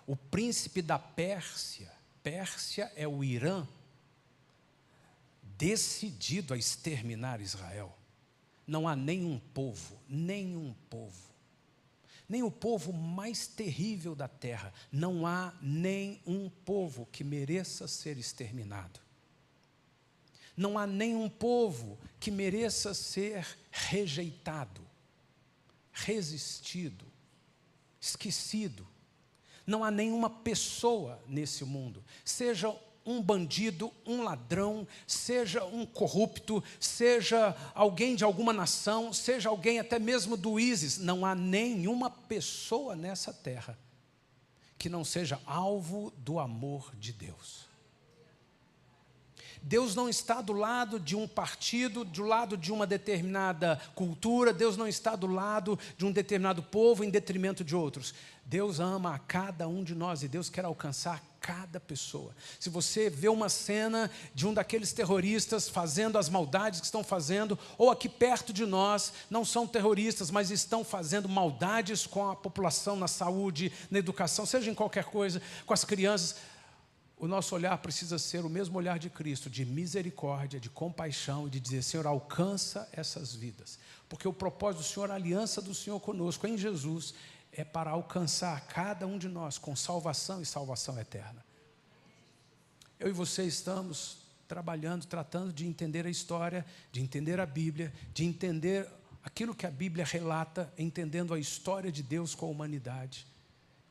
O príncipe da Pérsia, Pérsia é o Irã, decidido a exterminar Israel. Não há nenhum povo, nem o povo mais terrível da terra, não há nenhum povo que mereça ser exterminado. Não há nenhum povo que mereça ser rejeitado, resistido, esquecido. Não há nenhuma pessoa nesse mundo, seja um bandido, um ladrão, seja um corrupto, seja alguém de alguma nação, seja alguém até mesmo do ISIS, não há nenhuma pessoa nessa terra que não seja alvo do amor de Deus. Deus não está do lado de um partido, do lado de uma determinada cultura, Deus não está do lado de um determinado povo em detrimento de outros. Deus ama a cada um de nós e Deus quer alcançar cada pessoa. Se você vê uma cena de um daqueles terroristas fazendo as maldades que estão fazendo, ou aqui perto de nós, não são terroristas, mas estão fazendo maldades com a população, na saúde, na educação, seja em qualquer coisa, com as crianças, o nosso olhar precisa ser o mesmo olhar de Cristo, de misericórdia, de compaixão e de dizer, Senhor, alcança essas vidas. Porque o propósito do Senhor, a aliança do Senhor conosco em Jesus, é para alcançar cada um de nós com salvação e salvação eterna. Eu e você estamos trabalhando, tratando de entender a história, de entender a Bíblia, de entender aquilo que a Bíblia relata, entendendo a história de Deus com a humanidade.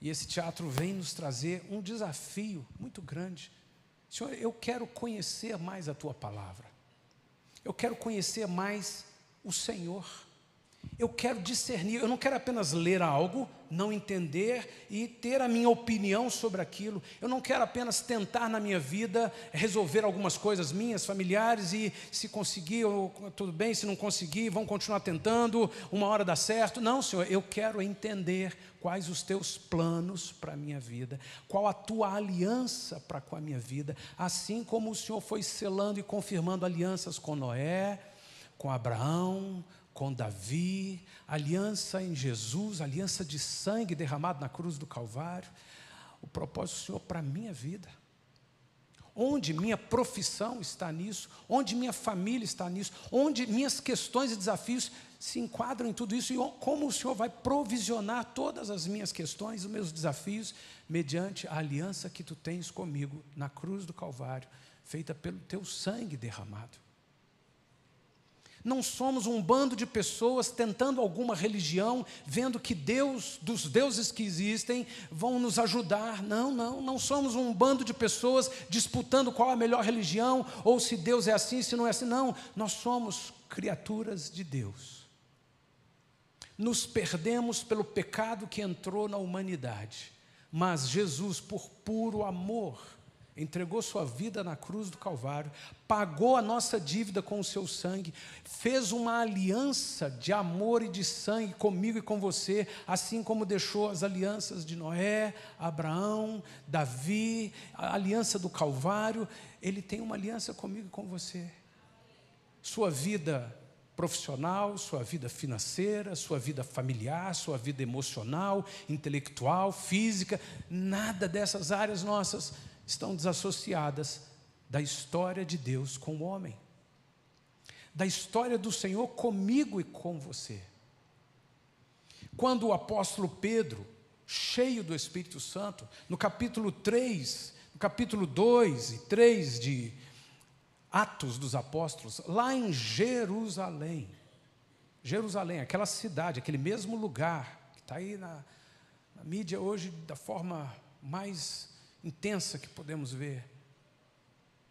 E esse teatro vem nos trazer um desafio muito grande. Senhor, eu quero conhecer mais a Tua palavra. Eu quero conhecer mais o Senhor. Eu quero discernir, eu não quero apenas ler algo, não entender e ter a minha opinião sobre aquilo. Eu não quero apenas tentar na minha vida resolver algumas coisas minhas, familiares, e se conseguir, tudo bem, se não conseguir, vamos continuar tentando, uma hora dá certo. Não, Senhor, eu quero entender quais os Teus planos para a minha vida, qual a Tua aliança para com a minha vida, assim como o Senhor foi selando e confirmando alianças com Noé, com Abraão, com Davi, aliança em Jesus, aliança de sangue derramado na cruz do Calvário. O propósito do Senhor para a minha vida. Onde minha profissão está nisso, onde minha família está nisso, onde minhas questões e desafios se enquadram em tudo isso, e como o Senhor vai provisionar todas as minhas questões, os meus desafios, mediante a aliança que Tu tens comigo na cruz do Calvário, feita pelo Teu sangue derramado. Não somos um bando de pessoas tentando alguma religião, vendo que Deus, dos deuses que existem, vão nos ajudar. Não somos um bando de pessoas disputando qual a melhor religião, ou se Deus é assim, se não é assim. Não, nós somos criaturas de Deus. Nos perdemos pelo pecado que entrou na humanidade, mas Jesus, por puro amor, entregou sua vida na cruz do Calvário, pagou a nossa dívida com o seu sangue, fez uma aliança de amor e de sangue comigo e com você, assim como deixou as alianças de Noé, Abraão, Davi, a aliança do Calvário. Ele tem uma aliança comigo e com você. Sua vida profissional, sua vida financeira, sua vida familiar, sua vida emocional, intelectual, física, nada dessas áreas nossas estão desassociadas da história de Deus com o homem, da história do Senhor comigo e com você. Quando o apóstolo Pedro, cheio do Espírito Santo, no capítulo 3, no capítulo 2 e 3 de Atos dos Apóstolos, lá em Jerusalém. Jerusalém, aquela cidade, aquele mesmo lugar, que está aí na mídia hoje da forma mais intensa que podemos ver.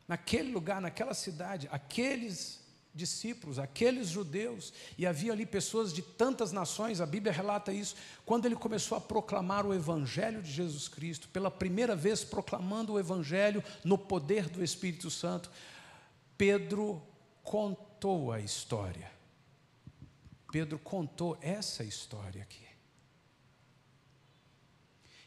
Naquele lugar, naquela cidade, aqueles discípulos, aqueles judeus, e havia ali pessoas de tantas nações, a Bíblia relata isso, quando ele começou a proclamar o Evangelho de Jesus Cristo, pela primeira vez proclamando o Evangelho no poder do Espírito Santo, Pedro contou a história. Pedro contou essa história aqui.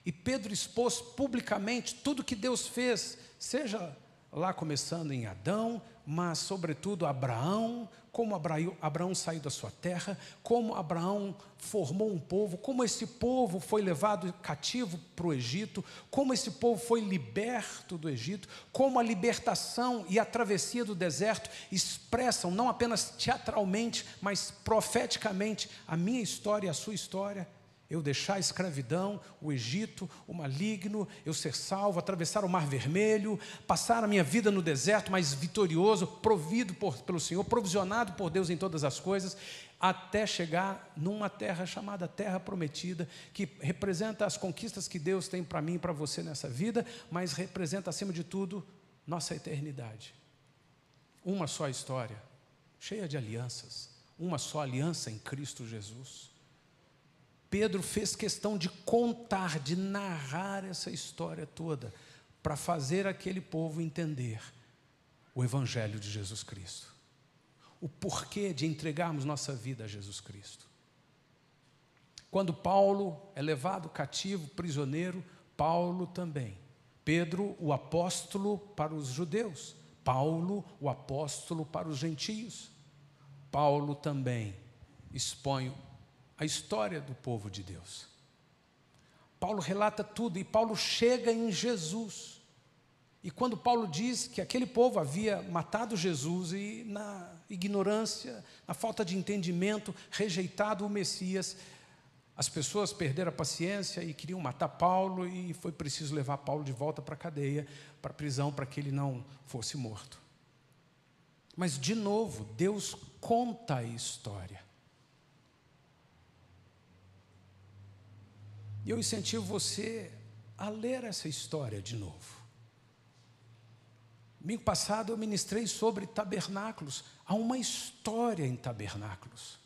E Pedro expôs publicamente tudo que Deus fez, seja lá começando em Adão, mas sobretudo Abraão, como Abraão saiu da sua terra, como Abraão formou um povo, como esse povo foi levado cativo para o Egito, como esse povo foi liberto do Egito, como a libertação e a travessia do deserto expressam, não apenas teatralmente, mas profeticamente, a minha história e a sua história. Eu deixar a escravidão, o Egito, o maligno, eu ser salvo, atravessar o Mar Vermelho, passar a minha vida no deserto, mas vitorioso, provido pelo Senhor, provisionado por Deus em todas as coisas, até chegar numa terra chamada Terra Prometida, que representa as conquistas que Deus tem para mim e para você nessa vida, mas representa, acima de tudo, nossa eternidade. Uma só história, cheia de alianças, uma só aliança em Cristo Jesus. Pedro fez questão de contar, de narrar essa história toda, para fazer aquele povo entender o Evangelho de Jesus Cristo. O porquê de entregarmos nossa vida a Jesus Cristo. Quando Paulo é levado cativo, prisioneiro, Paulo também. Pedro, o apóstolo para os judeus. Paulo, o apóstolo para os gentios. Paulo também expõe a história do povo de Deus. Paulo relata tudo e Paulo chega em Jesus. E quando Paulo diz que aquele povo havia matado Jesus e na ignorância, na falta de entendimento, rejeitado o Messias, as pessoas perderam a paciência e queriam matar Paulo e foi preciso levar Paulo de volta para a cadeia, para a prisão, para que ele não fosse morto. Mas, de novo, Deus conta a história. E eu incentivo você a ler essa história de novo. Domingo passado eu ministrei sobre tabernáculos. Há uma história em tabernáculos.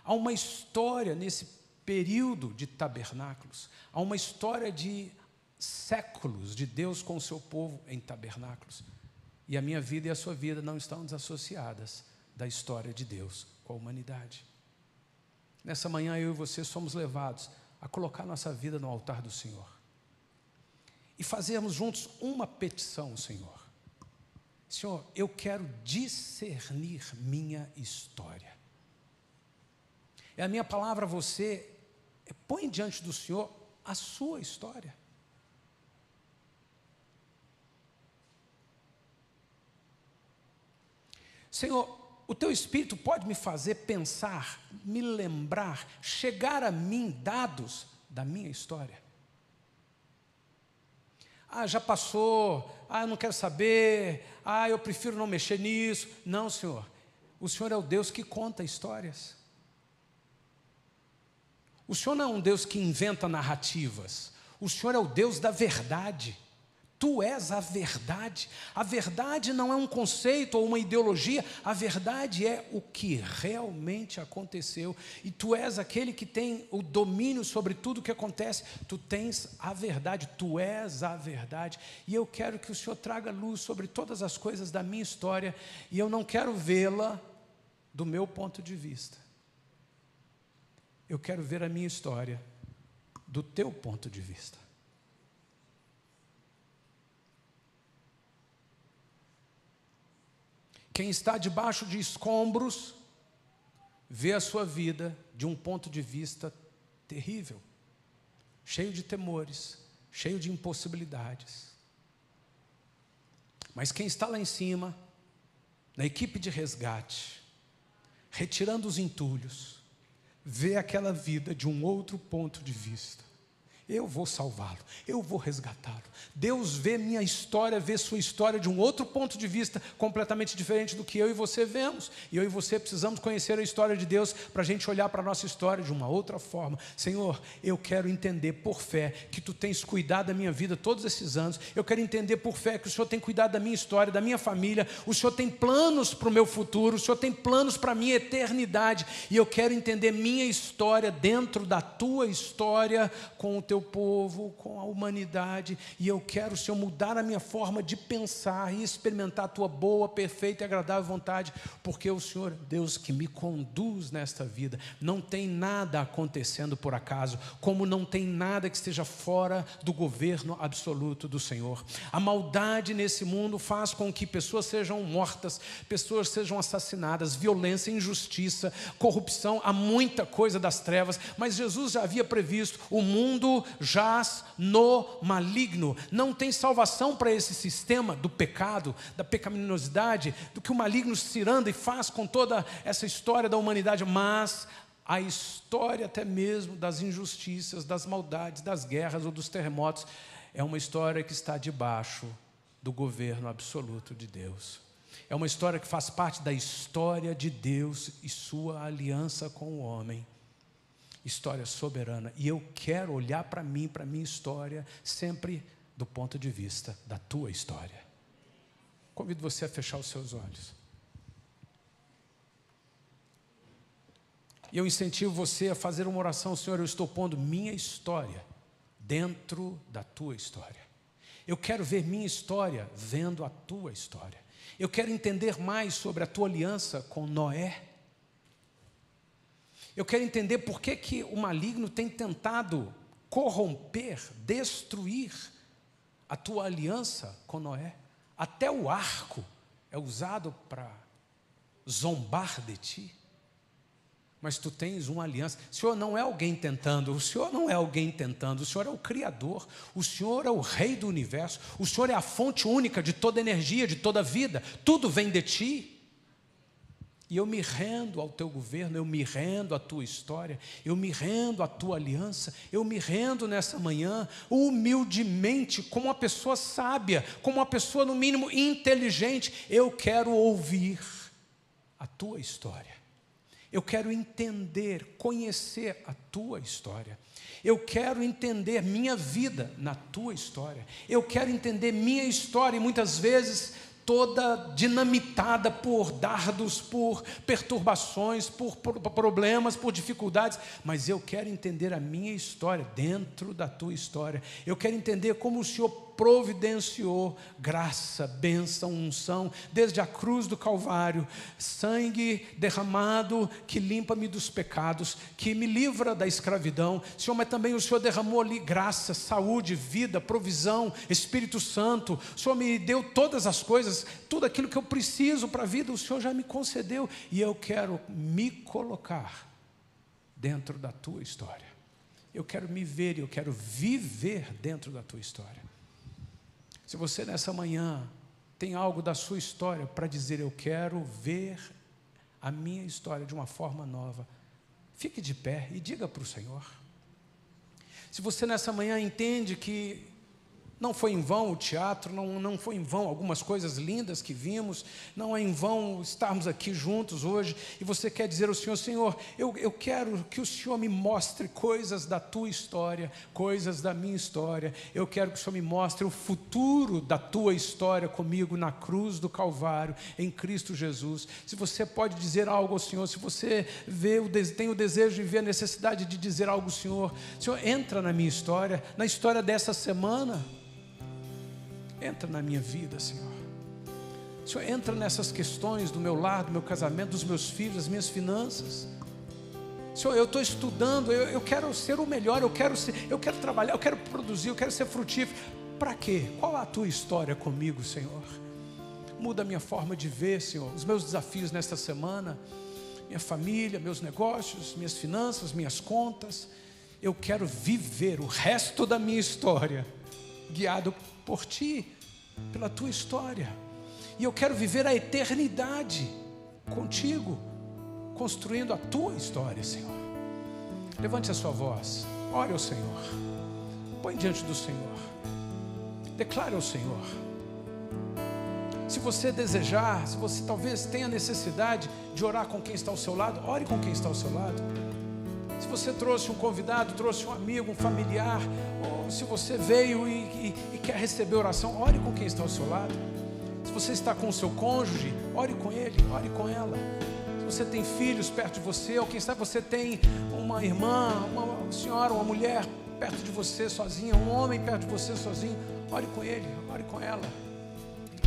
Há uma história nesse período de tabernáculos. Há uma história de séculos de Deus com o seu povo em tabernáculos. E a minha vida e a sua vida não estão desassociadas da história de Deus com a humanidade. Nessa manhã eu e você somos levados a colocar nossa vida no altar do Senhor e fazermos juntos uma petição ao Senhor. Senhor, eu quero discernir minha história. E a minha palavra a você é: põe diante do Senhor a sua história. Senhor, o teu Espírito pode me fazer pensar, me lembrar, chegar a mim dados da minha história. Já passou, eu não quero saber, eu prefiro não mexer nisso. Não, Senhor, o Senhor é o Deus que conta histórias. O Senhor não é um Deus que inventa narrativas, o Senhor é o Deus da verdade. Tu és a verdade. A verdade não é um conceito ou uma ideologia, a verdade é o que realmente aconteceu. E tu és aquele que tem o domínio sobre tudo o que acontece. Tu tens a verdade, tu és a verdade. E eu quero que o Senhor traga luz sobre todas as coisas da minha história, e eu não quero vê-la do meu ponto de vista. Eu quero ver a minha história do teu ponto de vista. Quem está debaixo de escombros, vê a sua vida de um ponto de vista terrível, cheio de temores, cheio de impossibilidades. Mas quem está lá em cima, na equipe de resgate, retirando os entulhos, vê aquela vida de um outro ponto de vista eu vou salvá-lo, eu vou resgatá-lo. Deus vê minha história, vê sua história de um outro ponto de vista, completamente diferente do que eu e você vemos. E eu e você precisamos conhecer a história de Deus, para a gente olhar para a nossa história de uma outra forma. Senhor, eu quero entender por fé, que Tu tens cuidado da minha vida todos esses anos. Eu quero entender por fé, que o Senhor tem cuidado da minha história, da minha família. O Senhor tem planos para o meu futuro, o Senhor tem planos para a minha eternidade. E eu quero entender minha história dentro da Tua história, com o Teu povo, com a humanidade. E eu quero, Senhor, mudar a minha forma de pensar e experimentar a Tua boa, perfeita e agradável vontade, porque o Senhor, Deus, que me conduz nesta vida. Não tem nada acontecendo por acaso, como não tem nada que esteja fora do governo absoluto do Senhor. A maldade nesse mundo faz com que pessoas sejam mortas, pessoas sejam assassinadas, violência, injustiça, corrupção, há muita coisa das trevas, mas Jesus já havia previsto: o mundo jaz no maligno. Não tem salvação para esse sistema do pecado, da pecaminosidade, do que o maligno ciranda e faz com toda essa história da humanidade, mas a história até mesmo das injustiças, das maldades, das guerras ou dos terremotos, é uma história que está debaixo do governo absoluto de Deus. É uma história que faz parte da história de Deus e sua aliança com o homem. História soberana. E eu quero olhar para mim, para a minha história, sempre do ponto de vista da tua história. Convido você a fechar os seus olhos. E eu incentivo você a fazer uma oração: Senhor, eu estou pondo minha história dentro da tua história. Eu quero ver minha história vendo a tua história. Eu quero entender mais sobre a tua aliança com Noé. Eu quero entender por que o maligno tem tentado corromper, destruir a tua aliança com Noé. Até o arco é usado para zombar de ti. Mas tu tens uma aliança. O Senhor não é alguém tentando, o Senhor não é alguém tentando, o Senhor é o Criador, o Senhor é o Rei do Universo, o Senhor é a fonte única de toda energia, de toda vida, tudo vem de ti. E eu me rendo ao teu governo, eu me rendo à tua história, eu me rendo à tua aliança, eu me rendo nessa manhã, humildemente, como uma pessoa sábia, como uma pessoa no mínimo inteligente. Eu quero ouvir a tua história. Eu quero entender, conhecer a tua história. Eu quero entender minha vida na tua história. Eu quero entender minha história, e muitas vezes toda dinamitada por dardos, por perturbações, por problemas, por dificuldades, mas eu quero entender a minha história dentro da tua história. Eu quero entender como o Senhor providenciou graça, bênção, unção, desde a cruz do Calvário, sangue derramado que limpa-me dos pecados, que me livra da escravidão. Senhor, mas também o Senhor derramou ali graça, saúde, vida, provisão, Espírito Santo. O Senhor me deu todas as coisas, tudo aquilo que eu preciso para a vida, o Senhor já me concedeu, e eu quero me colocar dentro da tua história. Eu quero me ver e eu quero viver dentro da tua história. Se você nessa manhã tem algo da sua história para dizer: eu quero ver a minha história de uma forma nova, fique de pé e diga para o Senhor. Se você nessa manhã entende que não foi em vão o teatro, não foi em vão algumas coisas lindas que vimos, não é em vão estarmos aqui juntos hoje, e você quer dizer ao Senhor: Senhor, eu quero que o Senhor me mostre coisas da tua história, coisas da minha história. Eu quero que o Senhor me mostre o futuro da tua história comigo na cruz do Calvário, em Cristo Jesus. Se você pode dizer algo ao Senhor, se você tem o desejo e vê a necessidade de dizer algo ao Senhor: Senhor, entra na minha história, na história dessa semana. Entra na minha vida, Senhor. Senhor, entra nessas questões do meu lar, do meu casamento, dos meus filhos, das minhas finanças. Senhor, eu estou estudando, eu quero ser o melhor, eu quero trabalhar, eu quero produzir, eu quero ser frutífero. Para quê? Qual é a tua história comigo, Senhor? Muda a minha forma de ver, Senhor, os meus desafios nesta semana, minha família, meus negócios, minhas finanças, minhas contas. Eu quero viver o resto da minha história guiado por ti, pela tua história. E eu quero viver a eternidade contigo, construindo a tua história, Senhor. Levante a sua voz, ore ao Senhor. põe diante do Senhor. Declare ao Senhor. Se você desejar, se você talvez tenha necessidade de orar com quem está ao seu lado, ore com quem está ao seu lado. Se você trouxe um convidado, trouxe um amigo, um familiar, ou se você veio e quer receber oração, ore com quem está ao seu lado. Se você está com o seu cônjuge, ore com ele, ore com ela. Se você tem filhos perto de você, ou quem sabe você tem uma irmã, uma senhora, uma mulher perto de você sozinha, um homem perto de você sozinho, ore com ele, ore com ela.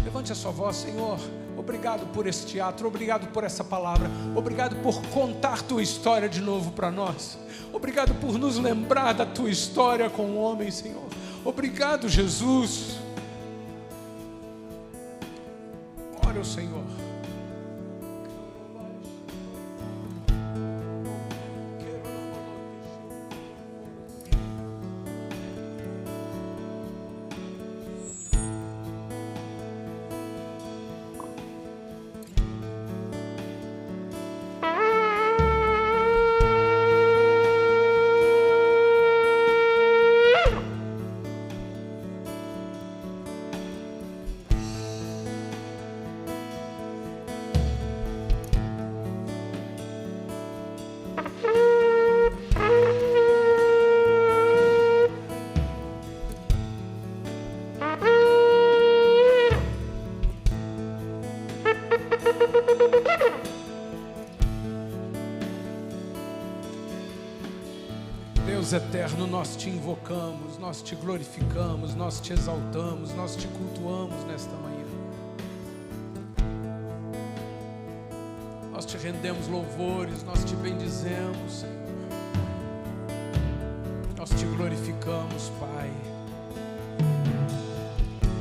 Levante a sua voz. Senhor, obrigado por esse teatro, obrigado por essa palavra, obrigado por contar tua história de novo para nós, obrigado por nos lembrar da tua história com o homem, Senhor. Obrigado, Jesus. Ore ao Senhor. Deus eterno, nós te invocamos, nós te glorificamos, nós te exaltamos, nós te cultuamos nesta manhã. Nós te rendemos louvores, nós te bendizemos, Senhor. Nós te glorificamos, Pai.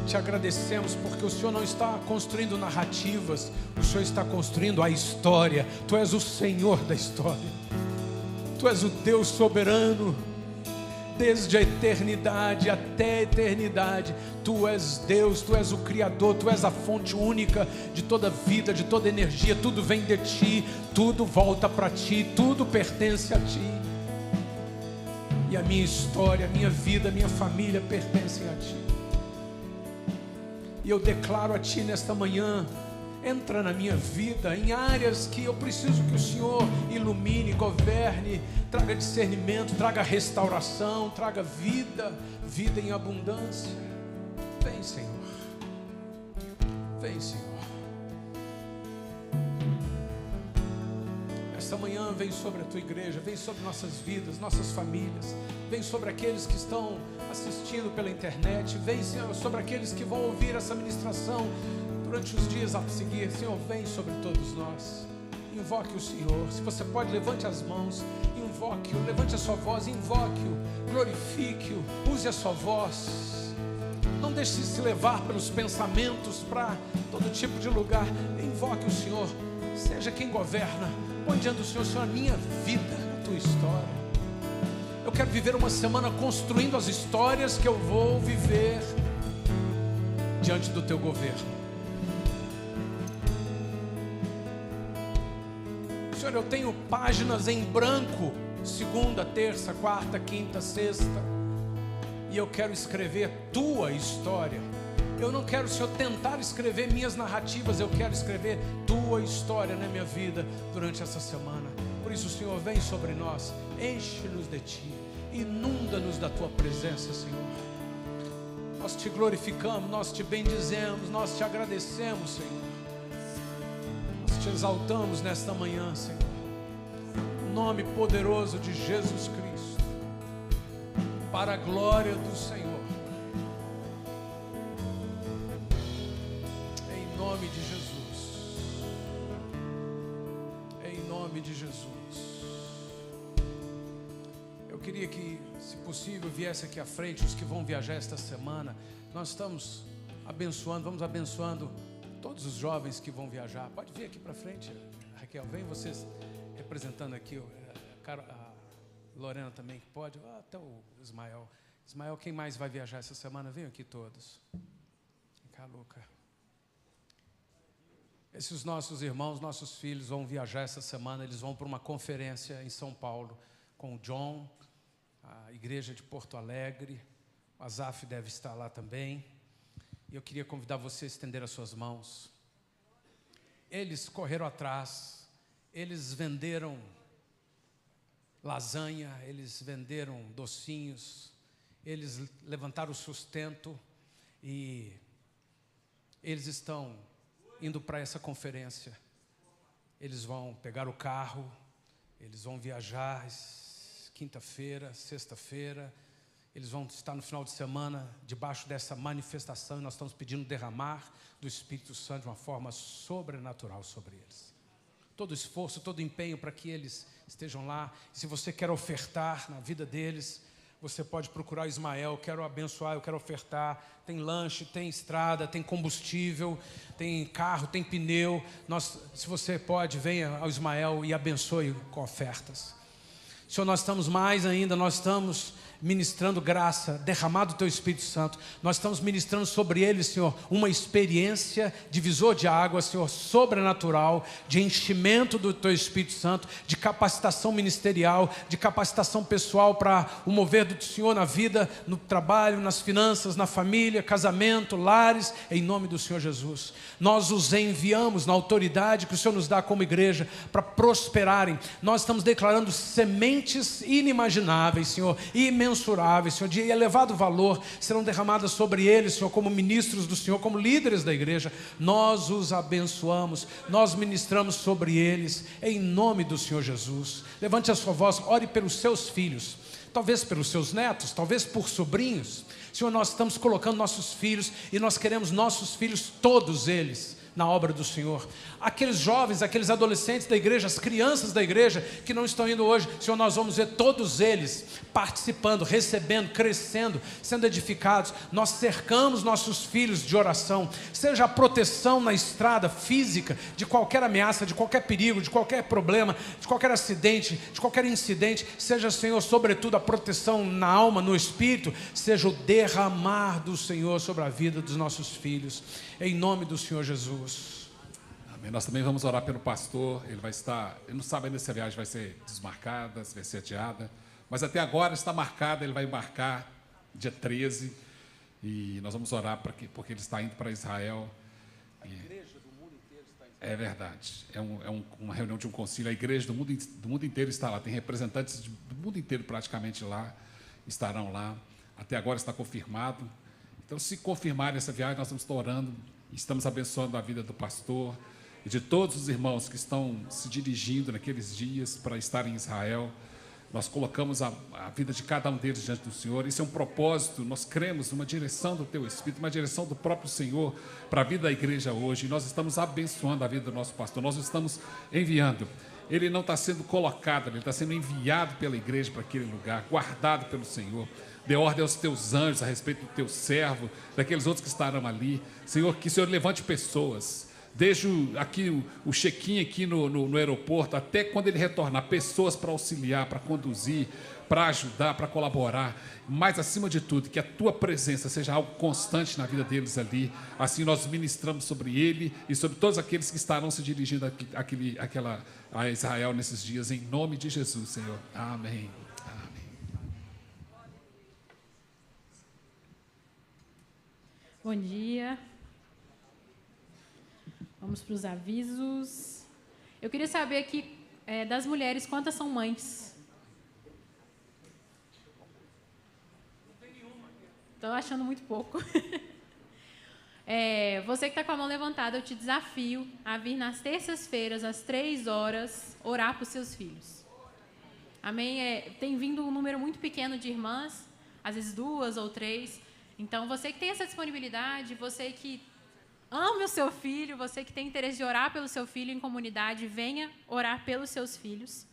Te agradecemos porque o Senhor não está construindo narrativas, o Senhor está construindo a história. Tu és o Senhor da história. Tu és o Deus soberano, desde a eternidade até a eternidade. Tu és Deus, Tu és o Criador, Tu és a fonte única de toda vida, de toda energia. Tudo vem de Ti, tudo volta para Ti, tudo pertence a Ti. E a minha história, a minha vida, a minha família pertencem a Ti. E eu declaro a Ti nesta manhã: entra na minha vida em áreas que eu preciso que o Senhor ilumine, governe, traga discernimento, traga restauração, traga vida, vida em abundância. Vem, Senhor. Vem, Senhor. Esta manhã vem sobre a Tua igreja, vem sobre nossas vidas, nossas famílias, vem sobre aqueles que estão assistindo pela internet, vem, Senhor, sobre aqueles que vão ouvir essa ministração durante os dias a seguir. Senhor, vem sobre todos nós. Invoque o Senhor. Se você pode, levante as mãos, invoque-o, levante a sua voz, invoque-o, glorifique-o, use a sua voz. Não deixe se levar pelos pensamentos para todo tipo de lugar. Invoque o Senhor, seja quem governa. Põe diante do Senhor: Senhor, a minha vida, a Tua história. Eu quero viver uma semana construindo as histórias que eu vou viver diante do Teu governo. Senhor, eu tenho páginas em branco, segunda, terça, quarta, quinta, sexta, e eu quero escrever Tua história. Eu não quero, Senhor, tentar escrever minhas narrativas, eu quero escrever Tua história na minha vida durante essa semana. Por isso, Senhor, vem sobre nós, enche-nos de Ti, inunda-nos da Tua presença, Senhor. Nós Te glorificamos, nós Te bendizemos, nós Te agradecemos, Senhor. Te exaltamos nesta manhã, Senhor, no nome poderoso de Jesus Cristo, para a glória do Senhor, em nome de Jesus, em nome de Jesus. Eu queria que, se possível, viesse aqui à frente os que vão viajar esta semana. Nós estamos abençoando, vamos abençoando todos os jovens que vão viajar. Pode vir aqui para frente, Raquel. Vem vocês representando aqui. A Lorena também que pode. Até o Ismael. Ismael, quem mais vai viajar essa semana? Venham aqui todos. Vem cá, Luca. Esses nossos irmãos, nossos filhos vão viajar essa semana. Eles vão para uma conferência em São Paulo com o John, a igreja de Porto Alegre. O Azaf deve estar lá também. E eu queria convidar você a estender as suas mãos. Eles correram atrás, eles venderam lasanha, eles venderam docinhos, eles levantaram o sustento e eles estão indo para essa conferência. Eles vão pegar o carro, eles vão viajar quinta-feira, sexta-feira. Eles vão estar no final de semana debaixo dessa manifestação e nós estamos pedindo derramar do Espírito Santo de uma forma sobrenatural sobre eles. Todo esforço, todo empenho para que eles estejam lá. Se você quer ofertar na vida deles, você pode procurar Ismael. Quero abençoar, eu quero ofertar. Tem lanche, tem estrada, tem combustível, tem carro, tem pneu. Se você pode, venha ao Ismael e abençoe com ofertas. Senhor, nós estamos mais ainda, nós estamos ministrando graça, derramado o Teu Espírito Santo. Nós estamos ministrando sobre eles, Senhor, uma experiência divisor de águas, Senhor, sobrenatural, de enchimento do Teu Espírito Santo, de capacitação ministerial, de capacitação pessoal para o mover do Senhor na vida, no trabalho, nas finanças, na família, casamento, lares, em nome do Senhor Jesus. Nós os enviamos na autoridade que o Senhor nos dá como igreja para prosperarem. Nós estamos declarando sementes inimagináveis, Senhor, imensuráveis, Senhor, de elevado valor, serão derramadas sobre eles, Senhor, como ministros do Senhor, como líderes da igreja. Nós os abençoamos, nós ministramos sobre eles, em nome do Senhor Jesus. Levante a sua voz, ore pelos seus filhos, talvez pelos seus netos, talvez por sobrinhos. Senhor, nós estamos colocando nossos filhos e nós queremos nossos filhos, todos eles, na obra do Senhor. Aqueles jovens, aqueles adolescentes da igreja, as crianças da igreja que não estão indo hoje, Senhor, nós vamos ver todos eles participando, recebendo, crescendo, sendo edificados. Nós cercamos nossos filhos de oração, seja a proteção na estrada física, de qualquer ameaça, de qualquer perigo, de qualquer problema, de qualquer acidente, de qualquer incidente, seja, Senhor, sobretudo a proteção na alma, no espírito, seja o derramar do Senhor sobre a vida dos nossos filhos, em nome do Senhor Jesus.
Amém. Nós também vamos orar pelo pastor. Ele vai estar, ele não sabe ainda se a viagem vai ser desmarcada, se vai ser adiada, mas até agora está marcada. Ele vai embarcar dia 13 e nós vamos orar porque ele está indo para Israel. A igreja do mundo inteiro está em Israel. É verdade. Uma reunião de um concílio. A igreja do mundo inteiro está lá. Tem representantes do mundo inteiro praticamente lá, estarão lá. Até agora está confirmado. Então, se confirmar essa viagem, nós estamos orando, estamos abençoando a vida do pastor e de todos os irmãos que estão se dirigindo naqueles dias para estar em Israel. Nós colocamos a vida de cada um deles diante do Senhor. Isso é um propósito, nós cremos numa direção do Teu Espírito, uma direção do próprio Senhor para a vida da igreja hoje. E nós estamos abençoando a vida do nosso pastor, nós o estamos enviando. Ele não está sendo colocado, ele está sendo enviado pela igreja para aquele lugar, guardado pelo Senhor. Dê ordem aos teus anjos a respeito do teu servo, daqueles outros que estarão ali. Senhor, que o Senhor levante pessoas. Deixe aqui o check-in aqui no aeroporto, até quando ele retornar, pessoas para auxiliar, para conduzir, para ajudar, para colaborar. Mas, acima de tudo, que a tua presença seja algo constante na vida deles ali. Assim nós ministramos sobre ele e sobre todos aqueles que estarão se dirigindo a Israel nesses dias, em nome de Jesus, Senhor. Amém.
Bom dia. Vamos para os avisos. Eu queria saber aqui, das mulheres, quantas são mães? Não tem nenhuma. Estou achando muito pouco. Você que está com a mão levantada, eu te desafio a vir nas terças-feiras, às 3h, orar para os seus filhos. Amém? Tem vindo um número muito pequeno de irmãs, às vezes 2 ou 3. Então, você que tem essa disponibilidade, você que ama o seu filho, você que tem interesse de orar pelo seu filho em comunidade, venha orar pelos seus filhos.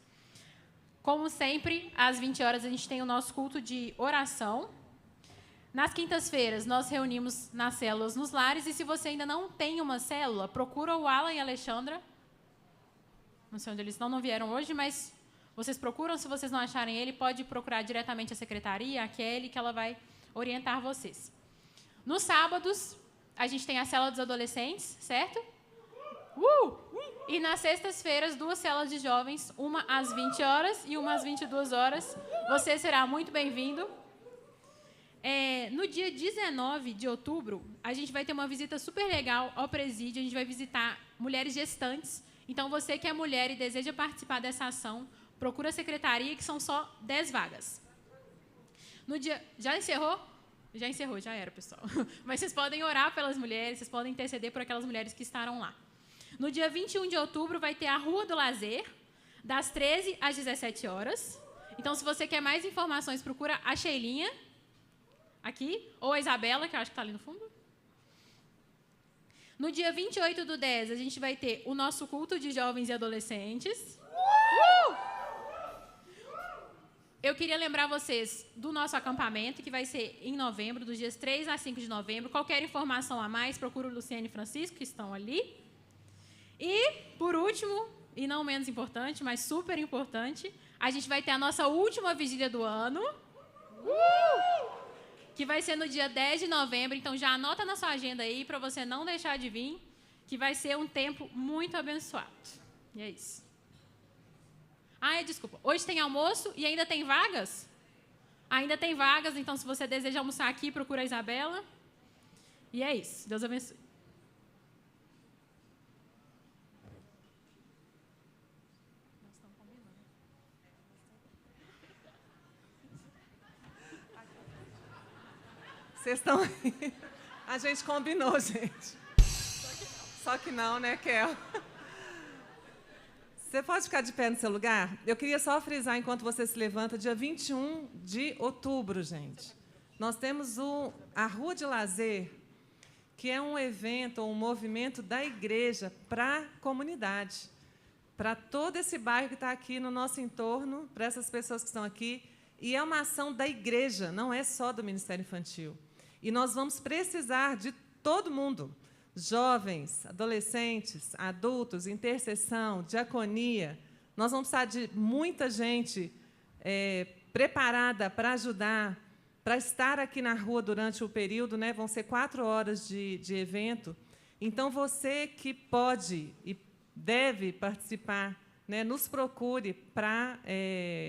Como sempre, às 20h a gente tem o nosso culto de oração. Nas quintas-feiras, nós reunimos nas células nos lares, e se você ainda não tem uma célula, procura o Alan e a Alexandra. Não sei onde eles não vieram hoje, mas vocês procuram. Se vocês não acharem ele, pode procurar diretamente a secretaria, a Kelly, que ela vai orientar vocês. Nos sábados, a gente tem a célula dos adolescentes, certo? E nas sextas-feiras, 2 células de jovens, uma às 20h e uma às 22h. Você será muito bem-vindo. No dia 19 de outubro, a gente vai ter uma visita super legal ao presídio. A gente vai visitar mulheres gestantes. Então, você que é mulher e deseja participar dessa ação, procura a secretaria, que são só 10 vagas. No dia... Já encerrou? Já encerrou, já era, pessoal. Mas vocês podem orar pelas mulheres, vocês podem interceder por aquelas mulheres que estarão lá. No dia 21 de outubro, vai ter a Rua do Lazer, das 13 às 17 horas. Então, se você quer mais informações, procura a Sheilinha, aqui, ou a Isabela, que eu acho que está ali no fundo. No dia 28/10, a gente vai ter o nosso culto de jovens e adolescentes. Eu queria lembrar vocês do nosso acampamento, que vai ser em novembro, dos dias 3 a 5 de novembro. Qualquer informação a mais, procura o Luciane e Francisco, que estão ali. E, por último, e não menos importante, mas super importante, a gente vai ter a nossa última vigília do ano, que vai ser no dia 10 de novembro. Então, já anota na sua agenda aí, para você não deixar de vir, que vai ser um tempo muito abençoado. E é isso. Desculpa. Hoje tem almoço e ainda tem vagas? Ainda tem vagas, então, se você deseja almoçar aqui, procura a Isabela. E é isso. Deus abençoe.
Vocês estão aí. A gente combinou, gente. Só que não, né, Kel? Você pode ficar de pé no seu lugar? Eu queria só frisar, enquanto você se levanta, dia 21 de outubro, gente. Nós temos a Rua de Lazer, que é um evento, um movimento da igreja para a comunidade, para todo esse bairro que está aqui no nosso entorno, para essas pessoas que estão aqui. E é uma ação da igreja, não é só do Ministério Infantil. E nós vamos precisar de todo mundo. Jovens, adolescentes, adultos, intercessão, diaconia. Nós vamos precisar de muita gente preparada para ajudar, para estar aqui na rua durante o período, né? Vão ser 4 horas de evento. Então, você que pode e deve participar, né, nos procure para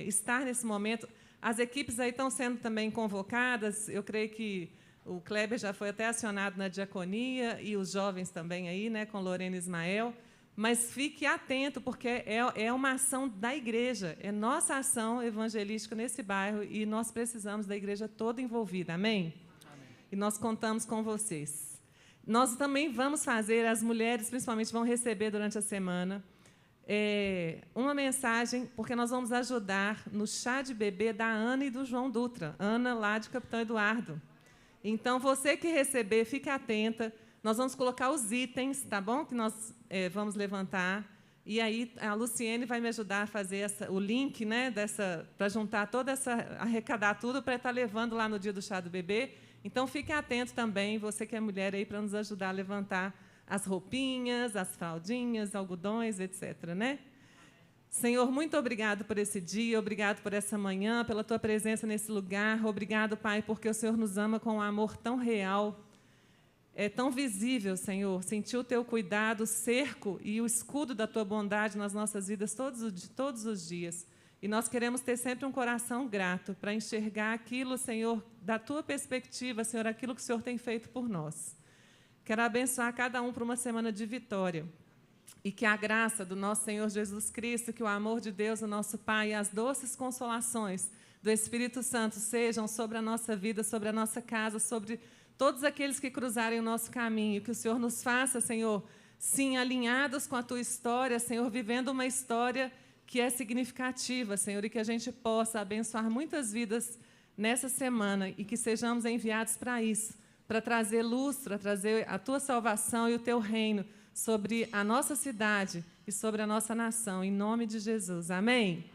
estar nesse momento. As equipes aí estão sendo também convocadas. Eu creio que o Kleber já foi até acionado na diaconia e os jovens também aí, né, com Lorena e Ismael. Mas fique atento, porque é uma ação da igreja, é nossa ação evangelística nesse bairro e nós precisamos da igreja toda envolvida. Amém? Amém. E nós contamos com vocês. Nós também vamos fazer, as mulheres principalmente vão receber durante a semana uma mensagem, porque nós vamos ajudar no chá de bebê da Ana e do João Dutra. Ana, lá de Capitão Eduardo. Então, você que receber, fique atenta. Nós vamos colocar os itens, tá bom? Que nós vamos levantar. E aí a Luciene vai me ajudar a fazer o link, né, para juntar toda essa, arrecadar tudo para estar levando lá no dia do chá do bebê. Então, fique atento também, você que é mulher, aí, para nos ajudar a levantar as roupinhas, as fraldinhas, algodões, etc., né? Senhor, muito obrigado por esse dia, obrigado por essa manhã, pela Tua presença nesse lugar. Obrigado, Pai, porque o Senhor nos ama com um amor tão real, tão visível, Senhor. Sentir o Teu cuidado, o cerco e o escudo da Tua bondade nas nossas vidas todos os dias. E nós queremos ter sempre um coração grato para enxergar aquilo, Senhor, da Tua perspectiva, Senhor, aquilo que o Senhor tem feito por nós. Quero abençoar cada um para uma semana de vitória. E que a graça do nosso Senhor Jesus Cristo, que o amor de Deus, o nosso Pai, e as doces consolações do Espírito Santo sejam sobre a nossa vida, sobre a nossa casa, sobre todos aqueles que cruzarem o nosso caminho. Que o Senhor nos faça, Senhor, sim, alinhados com a Tua história, Senhor, vivendo uma história que é significativa, Senhor, e que a gente possa abençoar muitas vidas nessa semana e que sejamos enviados para isso, para trazer luz, para trazer a Tua salvação e o Teu reino sobre a nossa cidade e sobre a nossa nação, em nome de Jesus. Amém?